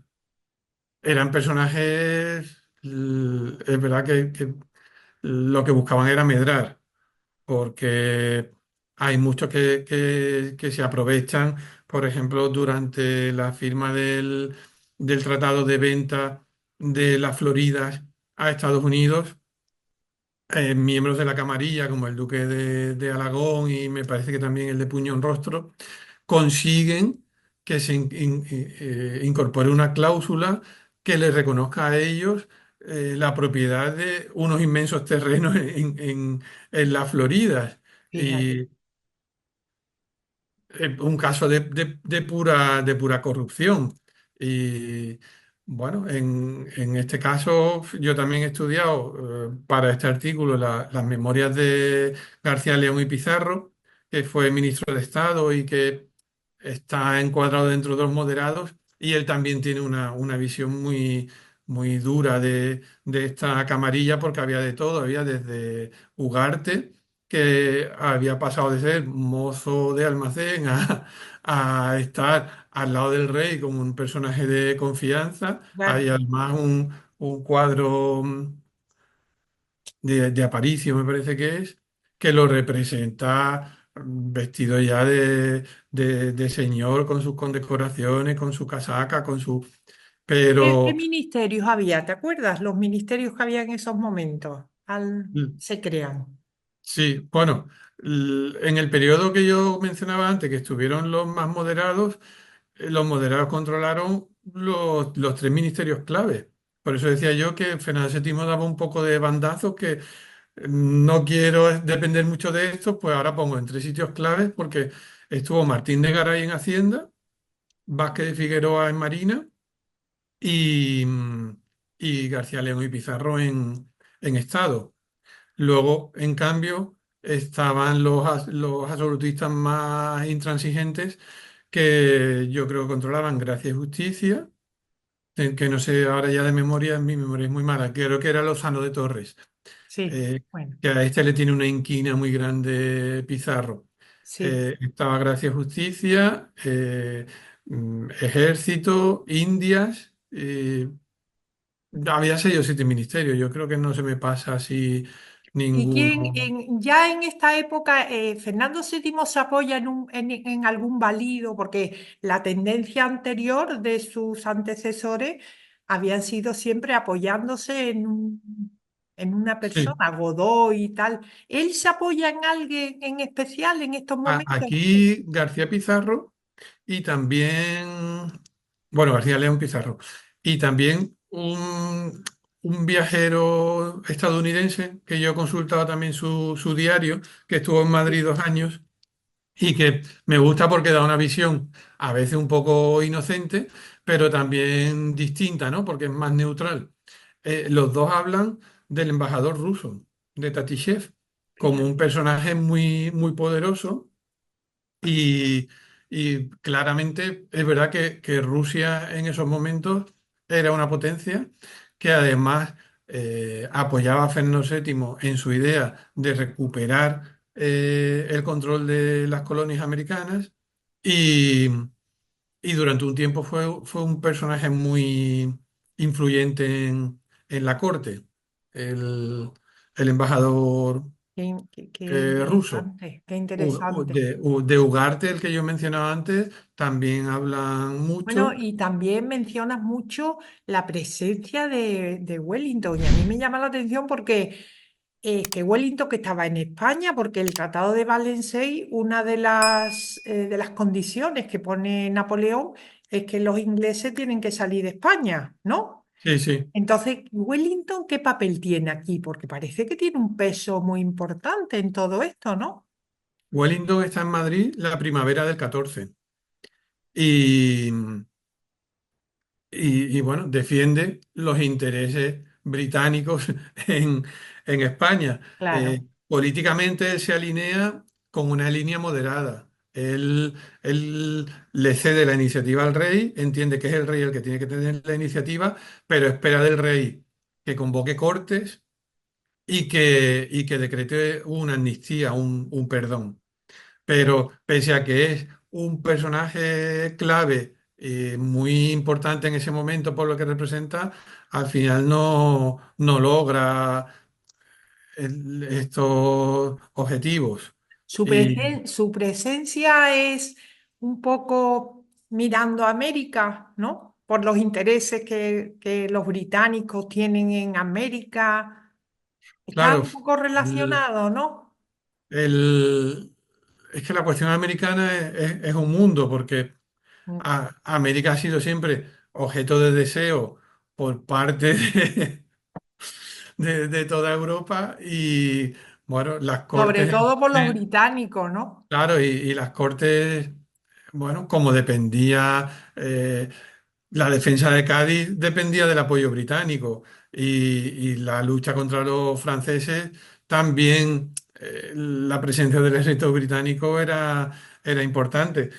eran personajes, es verdad que lo que buscaban era medrar, porque hay muchos que se aprovechan, por ejemplo, durante la firma del Tratado de Venta de las Floridas a Estados Unidos, miembros de la camarilla, como el duque de Alagón y me parece que también el de Puñón Rostro, consiguen que se incorpore una cláusula que les reconozca a ellos la propiedad de unos inmensos terrenos en las Floridas. Fíjate. Un caso de pura corrupción. Y bueno, en este caso yo también he estudiado para este artículo las memorias de García León y Pizarro, que fue ministro de Estado y que está encuadrado dentro de los moderados, y él también tiene una visión muy, muy dura de esta camarilla porque había de todo, había desde Ugarte, que había pasado de ser mozo de almacén a estar al lado del rey como un personaje de confianza. Hay además un cuadro de Aparicio, me parece que es, que lo representa vestido ya de señor, con sus condecoraciones, con su casaca, con su... ¿Qué Pero ministerios había? ¿Te acuerdas? Los ministerios que había en esos momentos. Se crean. sí, bueno, en el periodo que yo mencionaba antes, que estuvieron los más moderados, los moderados controlaron los tres ministerios clave. Por eso decía yo que Fernando VII daba un poco de bandazos, que no quiero depender mucho de esto, pues ahora pongo en tres sitios claves, porque estuvo Martín de Garay en Hacienda, Vázquez de Figueroa en Marina y García León y Pizarro en Estado. Luego, en cambio, estaban los absolutistas más intransigentes, que yo creo que controlaban Gracia y Justicia, que no sé ahora ya de memoria, mi memoria es muy mala, creo que era Lozano de Torres, Sí, eh, bueno, que a este le tiene una inquina muy grande Pizarro. sí. Estaba Gracia y Justicia, Ejército, Indias, había 6 o 7 ministerios, yo creo que no se me pasa así ¿Y quién, ninguno. ya en esta época, Fernando VII se apoya en algún valido? Porque la tendencia anterior de sus antecesores habían sido siempre apoyándose en una Sí. persona, Godoy y tal. ¿Él se apoya en alguien en especial en estos momentos? Aquí García Pizarro y también, bueno, García León Pizarro, y también un viajero estadounidense que yo consultaba también su diario, que estuvo en Madrid 2 años y que me gusta porque da una visión a veces un poco inocente, pero también distinta, ¿no? Porque es más neutral. Los dos hablan del embajador ruso, de Tatishev, como un Fíjate. personaje muy, muy poderoso y, y claramente es verdad que Rusia en esos momentos era una potencia que además apoyaba a Fernando VII en su idea de recuperar el control de las colonias americanas y, y durante un tiempo fue un personaje muy influyente en la corte, el, el embajador Qué ruso. interesante, qué interesante. De Ugarte, el que yo mencionaba antes, también hablan Bueno, mucho. y también mencionas mucho la presencia de Wellington, y a mí me llama la atención porque que Wellington que estaba en España, porque el Tratado de Valencia, una de las condiciones que pone Napoleón es que los ingleses tienen que salir de España, ¿no? Sí, sí. Entonces, Wellington, ¿qué papel tiene aquí? Porque parece que tiene un peso muy importante en todo esto, ¿no? Wellington está en Madrid la primavera del 14 y, y, bueno, defiende los intereses británicos en, en España. Claro. Políticamente él se alinea con una línea moderada. Él le cede la iniciativa al rey, entiende que es el rey el que tiene que tener la iniciativa, pero espera del rey que convoque cortes y que decrete una amnistía, un perdón. Pero pese a que es un personaje clave, muy importante en ese momento por lo que representa, al final no logra estos objetivos. Y Su presencia es un poco mirando a América, ¿no? Por los intereses que los británicos tienen en América. Está claro, un poco el- relacionado, ¿no? el- es que la cuestión americana es un mundo, porque Mm. América ha sido siempre objeto de deseo por parte de toda Europa y bueno, las Sobre cortes, todo por los británicos, ¿no? claro, y las cortes, bueno, como dependía, la defensa de Cádiz dependía del apoyo británico y la lucha contra los franceses también, la presencia del ejército británico era importante.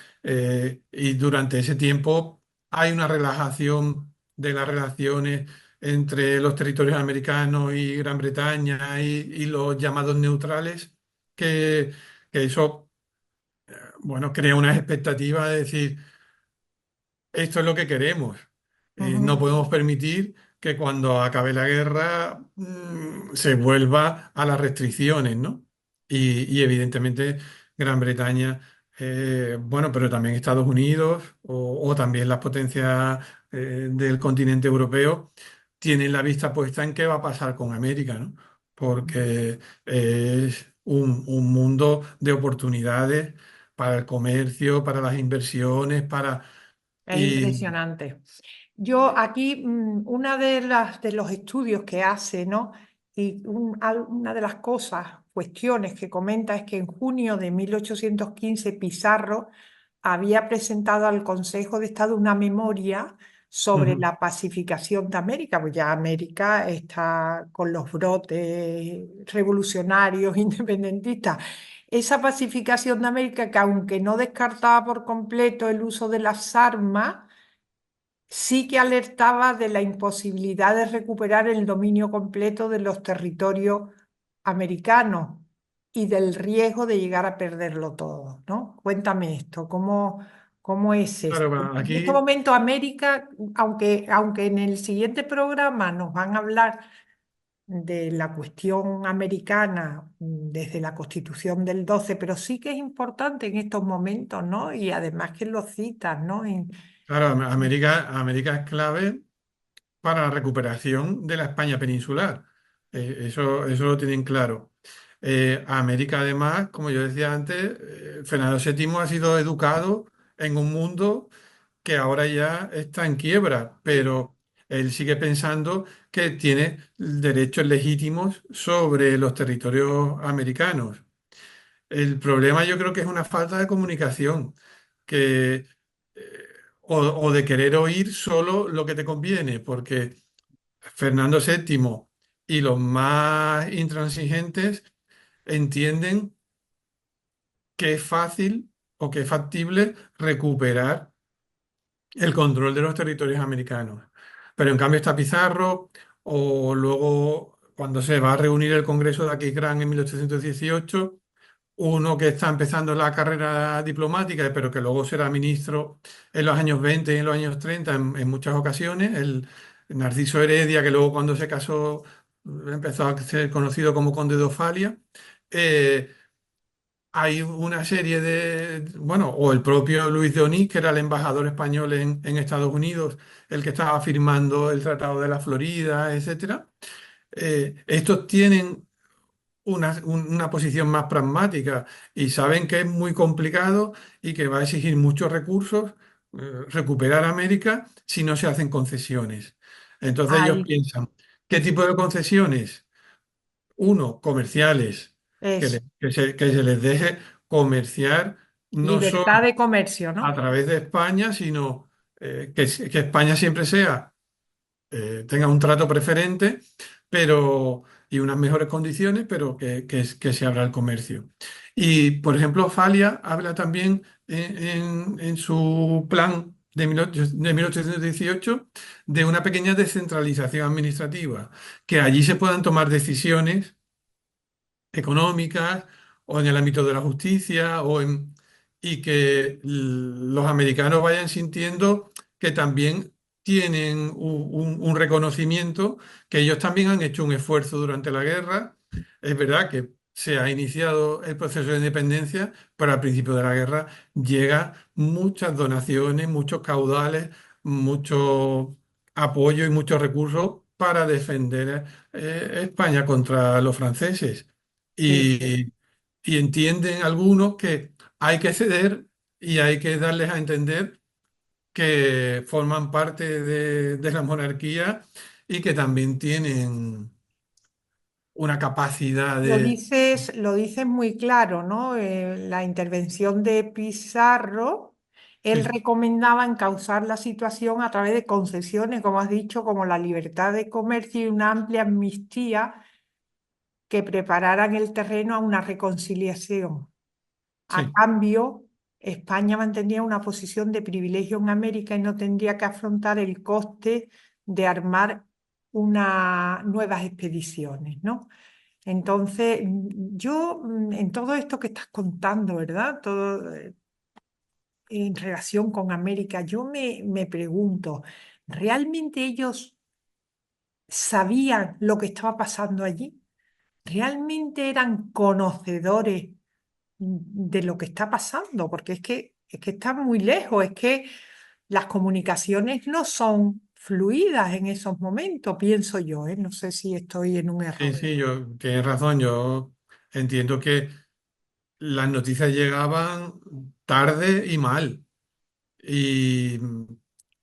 Y durante ese tiempo hay una relajación de las relaciones entre los territorios americanos y Gran Bretaña y los llamados neutrales, que eso, bueno, crea unas expectativas de decir, esto es lo que queremos. No Ujú. podemos permitir que cuando acabe la guerra se vuelva a las restricciones, ¿no? Y evidentemente Gran Bretaña, bueno, pero también Estados Unidos o también las potencias del continente europeo tienen la vista puesta en qué va a pasar con América, ¿no? Porque es un mundo de oportunidades para el comercio, para las inversiones, para... Es Y impresionante. Yo aquí, una de las de los estudios que hace, ¿no? Y una de las cosas, cuestiones que comenta es que en junio de 1815 Pizarro había presentado al Consejo de Estado una memoria sobre ujú. la pacificación de América, pues ya América está con los brotes revolucionarios, independentistas. Esa pacificación de América, que aunque no descartaba por completo el uso de las armas, sí que alertaba de la imposibilidad de recuperar el dominio completo de los territorios americanos y del riesgo de llegar a perderlo todo, ¿no? Cuéntame esto, ¿cómo es Claro, esto? bueno, En este aquí, momento América, aunque en el siguiente programa nos van a hablar de la cuestión americana desde la Constitución del 12, pero sí que es importante en estos momentos, ¿no? Y además que lo citas, ¿no? claro, América es clave para la recuperación de la España peninsular. Eso lo tienen claro. América, además, como yo decía antes, Fernando VII ha sido educado en un mundo que ahora ya está en quiebra, pero él sigue pensando que tiene derechos legítimos sobre los territorios americanos. El problema yo creo que es una falta de comunicación, que, o de querer oír solo lo que te conviene, porque Fernando VII y los más intransigentes entienden que es fácil o que es factible recuperar el control de los territorios americanos. Pero en cambio está Pizarro, o luego cuando se va a reunir el Congreso de Aquisgrán en 1818, uno que está empezando la carrera diplomática, pero que luego será ministro en los años 20 y en los años 30 en muchas ocasiones, el Narciso Heredia, que luego cuando se casó empezó a ser conocido como conde de Ofalia. eh, Hay una serie bueno, o el propio Luis de Onís, que era el embajador español en Estados Unidos, el que estaba firmando el Tratado de la Florida, etcétera. Estos tienen una posición más pragmática y saben que es muy complicado y que va a exigir muchos recursos recuperar América si no se hacen concesiones. Entonces ellos Ahí, piensan, ¿qué tipo de concesiones? Uno, comerciales, eso. que se les deje comerciar no Libertad solo de comercio, a ¿no? través de España, sino que España siempre tenga un trato preferente, pero, y unas mejores condiciones, pero que se abra el comercio. Y, por ejemplo, Falia habla también en su plan de 1818 de una pequeña descentralización administrativa, que allí se puedan tomar decisiones económicas o en el ámbito de la justicia y que los americanos vayan sintiendo que también tienen un reconocimiento, que ellos también han hecho un esfuerzo durante la guerra. Es verdad que se ha iniciado el proceso de independencia, pero al principio de la guerra llega muchas donaciones, muchos caudales, mucho apoyo y muchos recursos para defender España contra los franceses. Sí, sí. Y, y entienden algunos que hay que ceder y hay que darles a entender que forman parte de la monarquía y que también tienen una capacidad de... Lo dices muy claro, ¿no? La intervención de Pizarro, él Sí, recomendaba encauzar la situación a través de concesiones, como has dicho, como la libertad de comercio y una amplia amnistía que prepararan el terreno a una reconciliación. A sí, cambio, España mantenía una posición de privilegio en América y no tendría que afrontar el coste de armar nuevas expediciones, ¿no? Entonces, yo en todo esto que estás contando, ¿verdad? Todo en relación con América, yo me pregunto, ¿realmente ellos sabían lo que estaba pasando allí? ¿Realmente eran conocedores de lo que está pasando? Porque es que está muy lejos, es que las comunicaciones no son fluidas en esos momentos, pienso yo, ¿eh? No sé si estoy en un sí, error. sí, tienes razón, yo entiendo que las noticias llegaban tarde y mal. Y,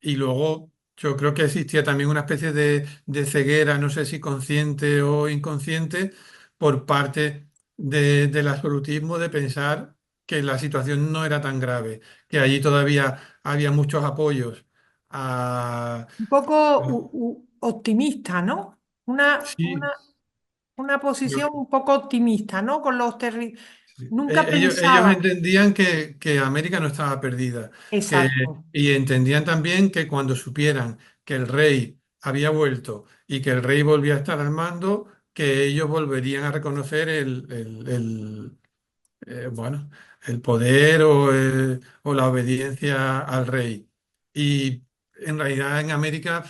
y luego yo creo que existía también una especie de ceguera, no sé si consciente o inconsciente, por parte del absolutismo de pensar que la situación no era tan grave, que allí todavía había muchos apoyos a... Un poco optimista, ¿no? Sí, Una yo- posición un poco optimista, ¿no? Con los sí. Nunca Ellos pensaban. entendían que América no estaba perdida, que, Exacto, y entendían también que cuando supieran que el rey había vuelto y que el rey volvía a estar al mando, que ellos volverían a reconocer bueno, el poder o la obediencia al rey. Y en realidad en América,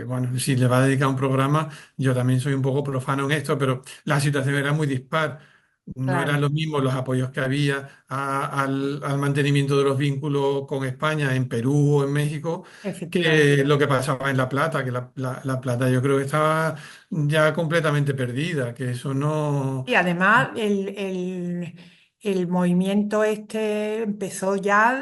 bueno, si le va a dedicar un programa, yo también soy un poco profano en esto, pero la situación era muy dispar. No eran claro, los mismos los apoyos que había al mantenimiento de los vínculos con España en Perú o en México que efectivamente. lo que pasaba en La Plata, que La Plata yo creo que estaba ya completamente perdida, que eso no... Y además el movimiento este empezó ya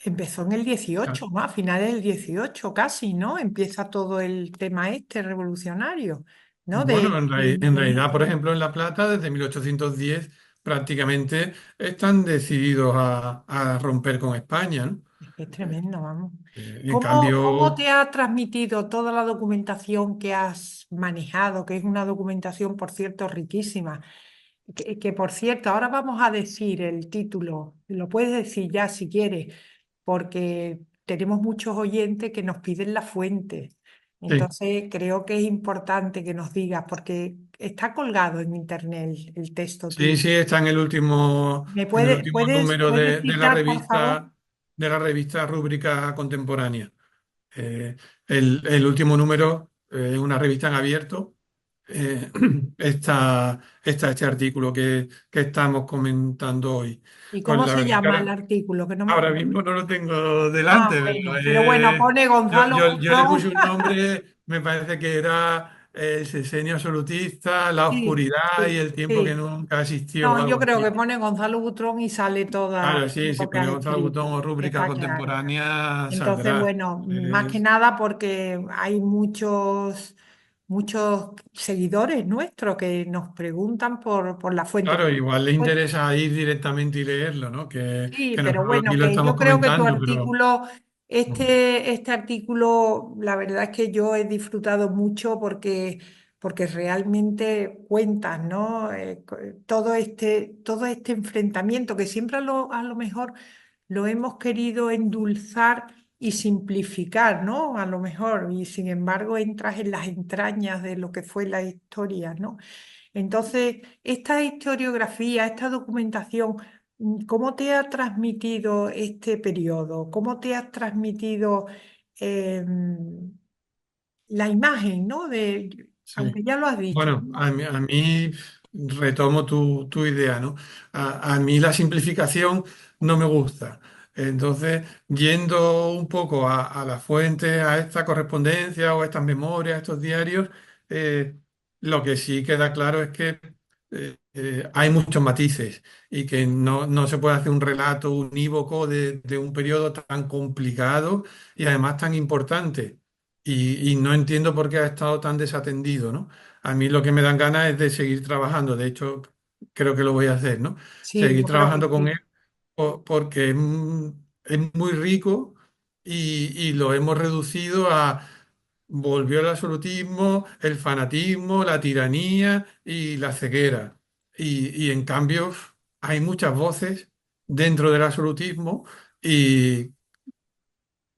empezó en el 18, ¿no? A finales del 18 casi, ¿no? Empieza todo el tema este revolucionario, ¿no? Bueno, De en realidad, por independencia. ejemplo, en La Plata, desde 1810 prácticamente están decididos a romper con España, ¿no? Es que es tremendo, vamos. En ¿Cómo cambio, te ha transmitido toda la documentación que has manejado, que es una documentación, por cierto, riquísima? Que, por cierto, ahora vamos a decir el título, lo puedes decir ya si quieres, porque tenemos muchos oyentes que nos piden la fuente. sí, Entonces, creo que es importante que nos digas, porque está colgado en internet el texto sí, tuyo. sí, está ¿Me en el puedes, último puedes, número puedes citar, por favor? de la revista Rúbrica Contemporánea. Eh, el último número es una revista en abierto. eh, está este artículo que estamos comentando hoy. ¿Y Pues cómo la se verdad que llama el artículo? Que no me ahora acuerdo. mismo no lo tengo Ah, delante, pero pero bueno, pone Gonzalo yo le Butrón. puse un nombre, me parece que era el sexenio absolutista, la Sí, oscuridad y sí, el tiempo que sí. nunca existió, o No, yo algo creo así. que pone Gonzalo Butrón y sale toda Claro, sí, si lo que has ponemos Gonzalo Botón escrito. o rúbrica Está claro. contemporánea Entonces, saldrá. bueno, más que Es- nada porque hay muchos seguidores nuestros que nos preguntan por la fuente. claro, igual le Pues, interesa ir directamente y leerlo, ¿no? sí, Que pero nosotros aquí bueno, lo que estamos yo creo que tu comentando, pero artículo, mm, este artículo, la verdad es que yo he disfrutado mucho porque realmente cuentas, ¿no? Todo este enfrentamiento que siempre a lo mejor lo hemos querido endulzar y simplificar, ¿no? A lo mejor, y sin embargo entras en las entrañas de lo que fue la historia, ¿no? Entonces, esta historiografía, esta documentación, ¿cómo te ha transmitido este periodo? ¿Cómo te ha transmitido la imagen, ¿no? sí. Aunque ya lo has dicho, Bueno, ¿no? a mí retomo tu idea, ¿no? A mí la simplificación no me gusta. Entonces, yendo un poco a la fuente, a esta correspondencia o a estas memorias, a estos diarios, eh, lo que sí queda claro es que hay muchos matices y que no se puede hacer un relato unívoco de un periodo tan complicado y además tan importante. Y no entiendo por qué ha estado tan desatendido, ¿no? A mí lo que me dan ganas es de seguir trabajando. De hecho, creo que lo voy a hacer, ¿no? Sí, Seguir yo creo que trabajando con él sí. porque es muy rico y lo hemos reducido a volvió el absolutismo, el fanatismo, la tiranía y la ceguera. Y en cambio hay muchas voces dentro del absolutismo y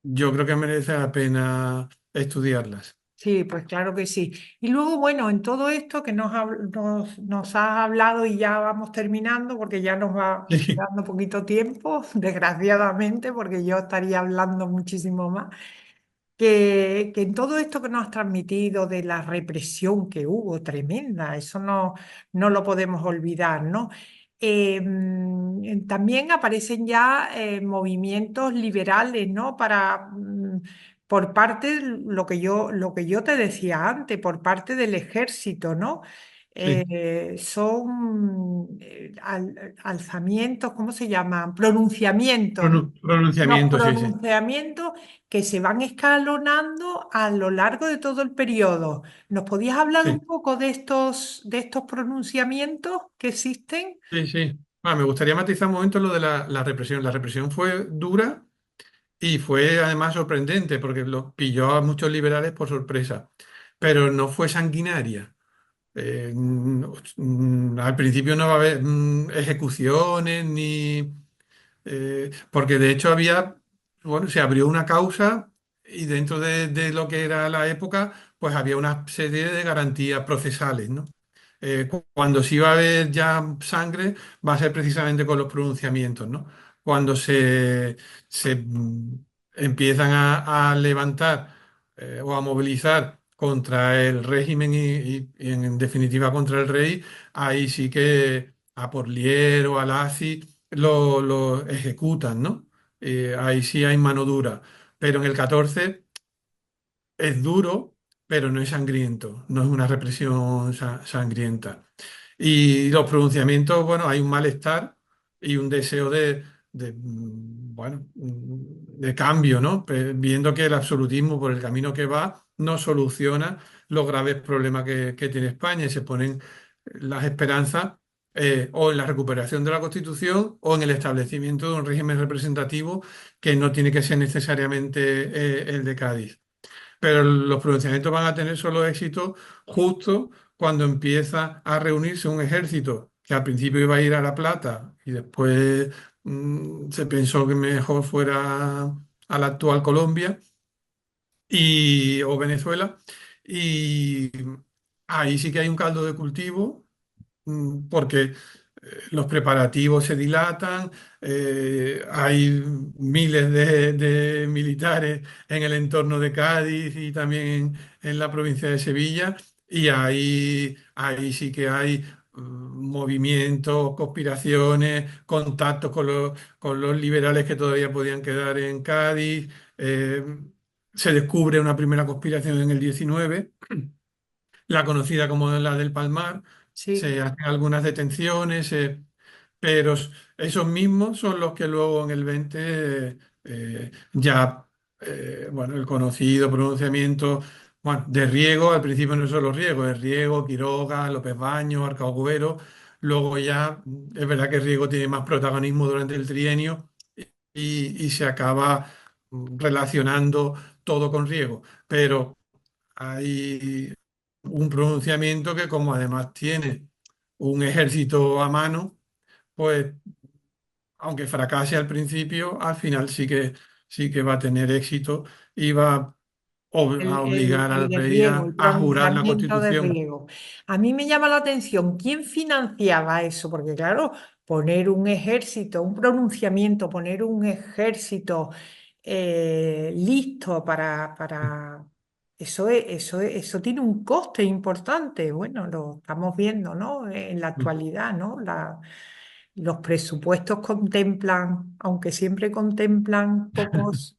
yo creo que merece la pena estudiarlas. Sí, pues claro que sí. Y luego, bueno, en todo esto que nos has hablado y ya vamos terminando, porque ya nos va Sí, quedando poquito tiempo, desgraciadamente, porque yo estaría hablando muchísimo más. Que en todo esto que nos has transmitido de la represión que hubo, tremenda, eso no lo podemos olvidar, ¿no? También aparecen ya movimientos liberales, ¿no? Por parte, lo que yo te decía antes, por parte del ejército, ¿no? sí. Son alzamientos, ¿cómo se llaman? Pronunciamientos, ¿no? Los Pronunciamiento, sí, sí. pronunciamientos que se van escalonando a lo largo de todo el periodo. ¿Nos podías hablar un Sí, poco de estos pronunciamientos que existen? sí, sí. Ah, me gustaría matizar un momento lo de la represión. La represión fue dura y fue además sorprendente porque lo pilló a muchos liberales por sorpresa, pero no fue sanguinaria. Al principio no va a haber ejecuciones ni... porque de hecho había, bueno, se abrió una causa y dentro de lo que era la época, pues había una serie de garantías procesales, ¿no? Cuando sí va a haber ya sangre, va a ser precisamente con los pronunciamientos, ¿no? Cuando se empiezan a levantar o a movilizar contra el régimen y en definitiva contra el rey, ahí sí que a Porlier o a Lacy lo ejecutan, ¿no? Ahí sí hay mano dura. Pero en el 14 es duro, pero no es sangriento, no es una represión sangrienta. Y los pronunciamientos, bueno, hay un malestar y un deseo bueno, de cambio, ¿no? Viendo que el absolutismo por el camino que va no soluciona los graves problemas que tiene España y se ponen las esperanzas o en la recuperación de la Constitución o en el establecimiento de un régimen representativo que no tiene que ser necesariamente el de Cádiz. Pero los pronunciamientos van a tener solo éxito justo cuando empieza a reunirse un ejército que al principio iba a ir a La Plata y después se pensó que mejor fuera a la actual Colombia o Venezuela. Y ahí sí que hay un caldo de cultivo porque los preparativos se dilatan, hay miles de militares en el entorno de Cádiz y también en la provincia de Sevilla, y ahí sí que hay movimientos, conspiraciones, contactos con los liberales que todavía podían quedar en Cádiz. Se descubre una primera conspiración en el 19, la conocida como la del Palmar. Sí. Se hacen algunas detenciones, pero esos mismos son los que luego en el 20 ya, bueno, el conocido pronunciamiento, bueno, de Riego, al principio no solo Riego, es Riego, Quiroga, López Baño, Arcaugüero, luego ya es verdad que Riego tiene más protagonismo durante el trienio y se acaba relacionando todo con Riego, pero hay un pronunciamiento que como además tiene un ejército a mano, pues aunque fracase al principio, al final sí que va a tener éxito y va a obligar El al de rey riego, el a jurar la pronunciamiento de Constitución. riego. A mí me llama la atención quién financiaba eso, porque claro, poner un ejército, un pronunciamiento, poner un ejército listo para... Eso tiene un coste importante. Bueno, lo estamos viendo, ¿no? En la actualidad, ¿no? Los presupuestos contemplan, aunque siempre contemplan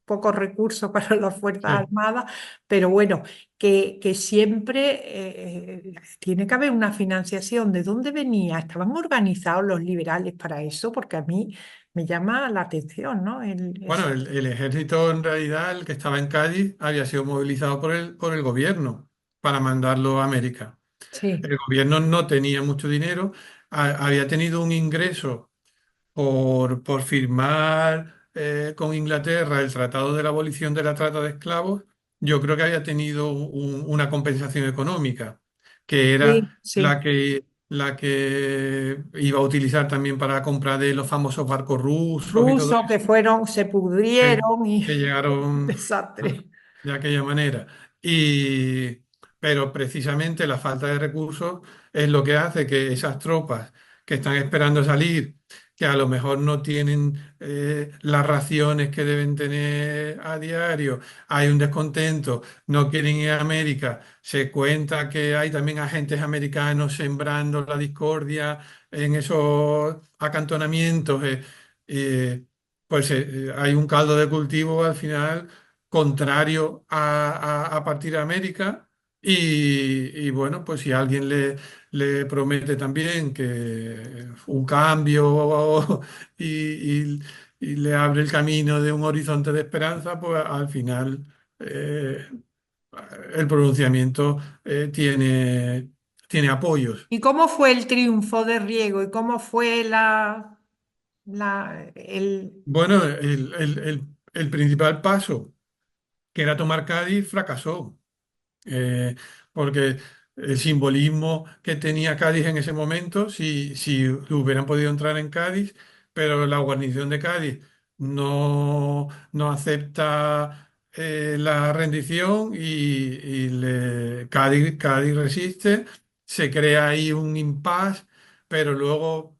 pocos recursos para las Fuerzas Sí. Armadas, pero bueno, que siempre tiene que haber una financiación. ¿De dónde venía? ¿Estaban organizados los liberales para eso? Porque a mí me llama la atención, ¿no? Bueno, el ejército en realidad, el que estaba en Cádiz, había sido movilizado por el gobierno para mandarlo a América. Sí, El gobierno no tenía mucho dinero, había tenido un ingreso por firmar con Inglaterra el Tratado de la Abolición de la Trata de Esclavos. Yo creo que había tenido una compensación económica, que sí, era sí. la que iba a utilizar también para la compra de los famosos barcos rusos y todo Rusos que eso, fueron, se que, pudrieron y que un llegaron desastre. de aquella manera. Y, pero precisamente la falta de recursos es lo que hace que esas tropas que están esperando salir, que a lo mejor no tienen las raciones que deben tener a diario, hay un descontento, no quieren ir a América, se cuenta que hay también agentes americanos sembrando la discordia en esos acantonamientos. Pues hay un caldo de cultivo al final contrario a partir de América. Y bueno, pues si alguien le promete también que un cambio y, y le abre el camino de un horizonte de esperanza, pues al final eh, el pronunciamiento tiene apoyos. ¿Y cómo fue el triunfo de Riego? ¿Y cómo fue el... Bueno, el principal paso, que era tomar Cádiz, fracasó. eh, Porque el simbolismo que tenía Cádiz en ese momento, si hubieran podido entrar en Cádiz, pero la guarnición de Cádiz no acepta la rendición Cádiz resiste, se crea ahí un impasse, pero luego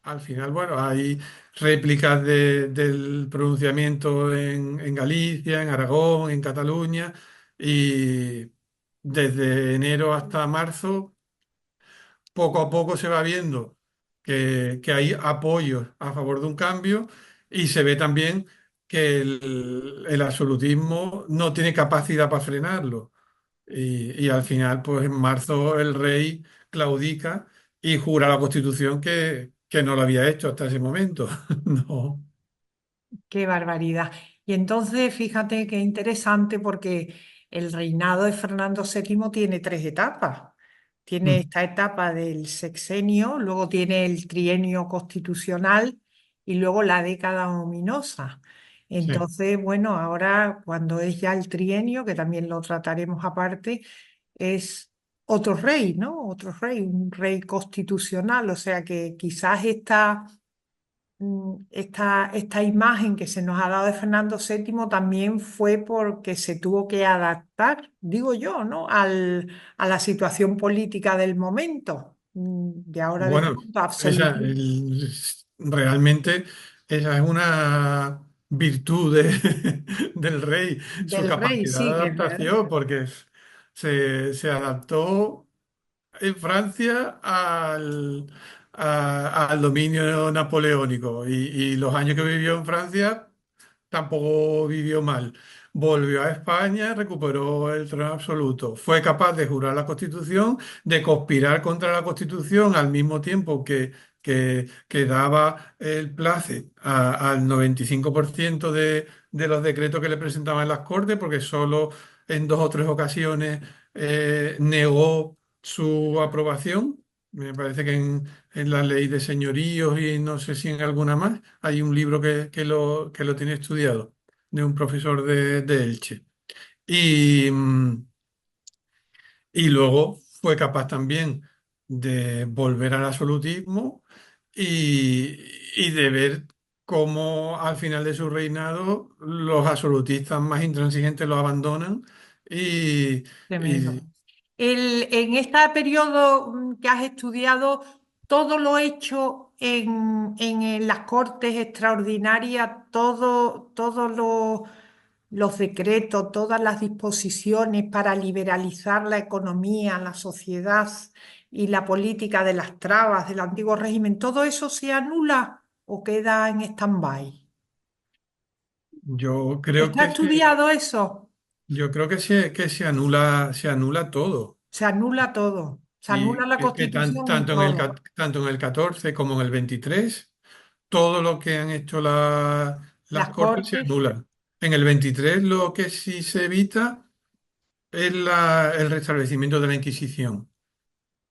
al final, bueno, hay réplicas del pronunciamiento en Galicia, en Aragón, en Cataluña, y desde enero hasta marzo, poco a poco se va viendo que hay apoyos a favor de un cambio y se ve también que el absolutismo no tiene capacidad para frenarlo. Y al final, pues en marzo el rey claudica y jura la Constitución que no lo había hecho hasta ese momento. No, Qué barbaridad. Y entonces, fíjate qué interesante porque el reinado de Fernando VII tiene tres etapas. Tiene mm, esta etapa del sexenio, luego tiene el trienio constitucional y luego la década ominosa. sí. Entonces, bueno, ahora cuando es ya el trienio, que también lo trataremos aparte, es otro rey, ¿no? Otro rey, un rey constitucional. O sea que quizás esta imagen que se nos ha dado de Fernando VII también fue porque se tuvo que adaptar, digo yo, ¿no? A la situación política del momento. De ahora de Bueno, pronto, esa, absolutismo realmente esa es una virtud del rey, su del rey, capacidad de sí, que es verdad. adaptación, porque se adaptó en Francia al dominio napoleónico y los años que vivió en Francia tampoco vivió mal. Volvió a España, recuperó el trono absoluto. Fue capaz de jurar la Constitución, de conspirar contra la Constitución al mismo tiempo que daba el place al 95% de los decretos que le presentaban en las Cortes, porque solo en dos o tres ocasiones negó su aprobación. Me parece que en la ley de señoríos y no sé si en alguna más hay un libro que lo tiene estudiado de un profesor de Elche. Y, y luego fue capaz también de volver al absolutismo y de ver cómo al final de su reinado los absolutistas más intransigentes lo abandonan y, Tremendo. y En este periodo que has estudiado, todo lo hecho en las Cortes Extraordinarias, todos los decretos, todas las disposiciones para liberalizar la economía, la sociedad y la política de las trabas del antiguo régimen, ¿todo eso se anula o queda en stand-by? yo creo ¿Está que estudiado eso? que se anula todo. Se anula todo. Se anula Y la que Constitución y tanto en todo. tanto en el 14 como en el 23 todo lo que han hecho las Las Cortes se Cortes, anula. En el 23 lo que sí se evita es el restablecimiento de la Inquisición,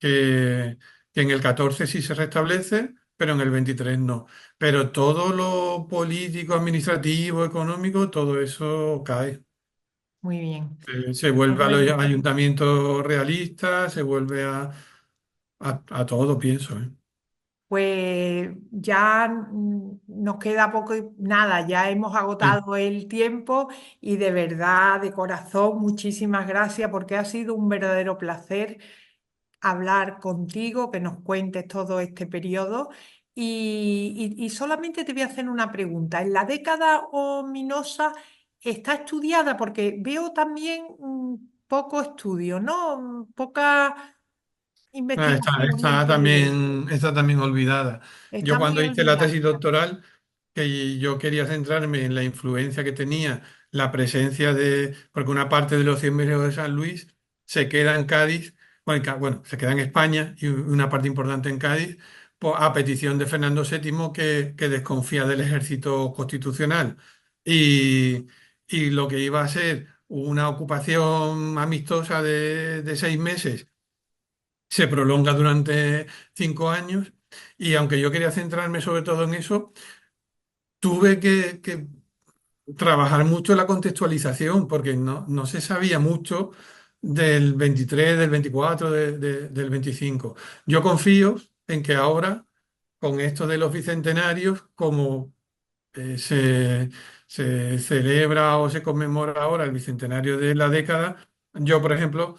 que en el 14 sí se restablece, pero en el 23 no. Pero todo lo político, administrativo, económico, todo eso cae. muy bien. Se Pues vuelve a los bueno, ayuntamientos realistas, se vuelve a todo, pienso, ¿eh? pues ya nos queda poco y nada, ya hemos Sí. agotado el tiempo y de verdad, de corazón, muchísimas gracias porque ha sido un verdadero placer hablar contigo, que nos cuentes todo este periodo. Y solamente te voy a hacer una pregunta. ¿En la década ominosa está estudiada? Porque veo también poco estudio, ¿no? Poca investigación entre ellos. Está también olvidada. Yo Está muy cuando hice la olvidada. tesis doctoral, que yo quería centrarme en la influencia que tenía la presencia porque una parte de los 100 millones de San Luis se queda en Cádiz, bueno, bueno, se queda en España y una parte importante en Cádiz, a petición de Fernando VII que desconfía del ejército constitucional. Y, y lo que iba a ser una ocupación amistosa de 6 meses se prolonga durante 5 años y aunque yo quería centrarme sobre todo en eso, tuve que trabajar mucho la contextualización porque no se sabía mucho del 23, del 24, del 25. Yo confío en que ahora, con esto de los bicentenarios, como se celebra o se conmemora ahora el bicentenario de la década, yo, por ejemplo,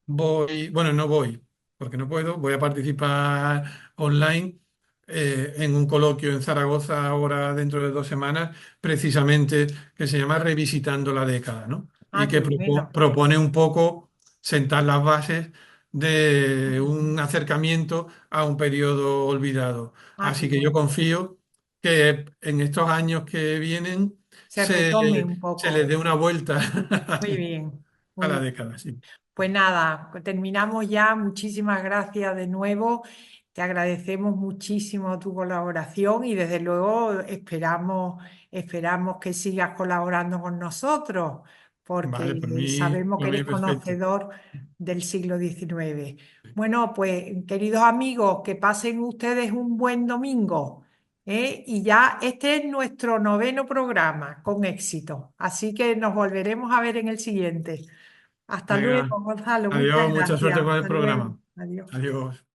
bueno, no voy, porque no puedo, voy a participar online en un coloquio en Zaragoza ahora dentro de 2 semanas, precisamente que se llama Revisitando la década, ¿no? Ah, Y qué que bueno. propone un poco sentar las bases de un acercamiento a un periodo olvidado. Ah, qué Así que yo bueno. confío que en estos años que vienen Se se, retome un se le poco. dé una vuelta Muy bien, a muy la bien. década, sí. Pues nada, terminamos ya. Muchísimas gracias de nuevo. te agradecemos muchísimo tu colaboración y desde luego esperamos que sigas colaborando con nosotros, Vale, porque sabemos que por mí eres perfecto. conocedor del siglo XIX. Bueno, pues queridos amigos, que pasen ustedes un buen domingo. Y ya este es nuestro noveno programa con éxito, así que nos volveremos a ver en el siguiente. Hasta Venga, luego, Gonzalo, muchas adiós, mucha gracias. suerte con el Hasta luego. programa. Adiós. Adiós.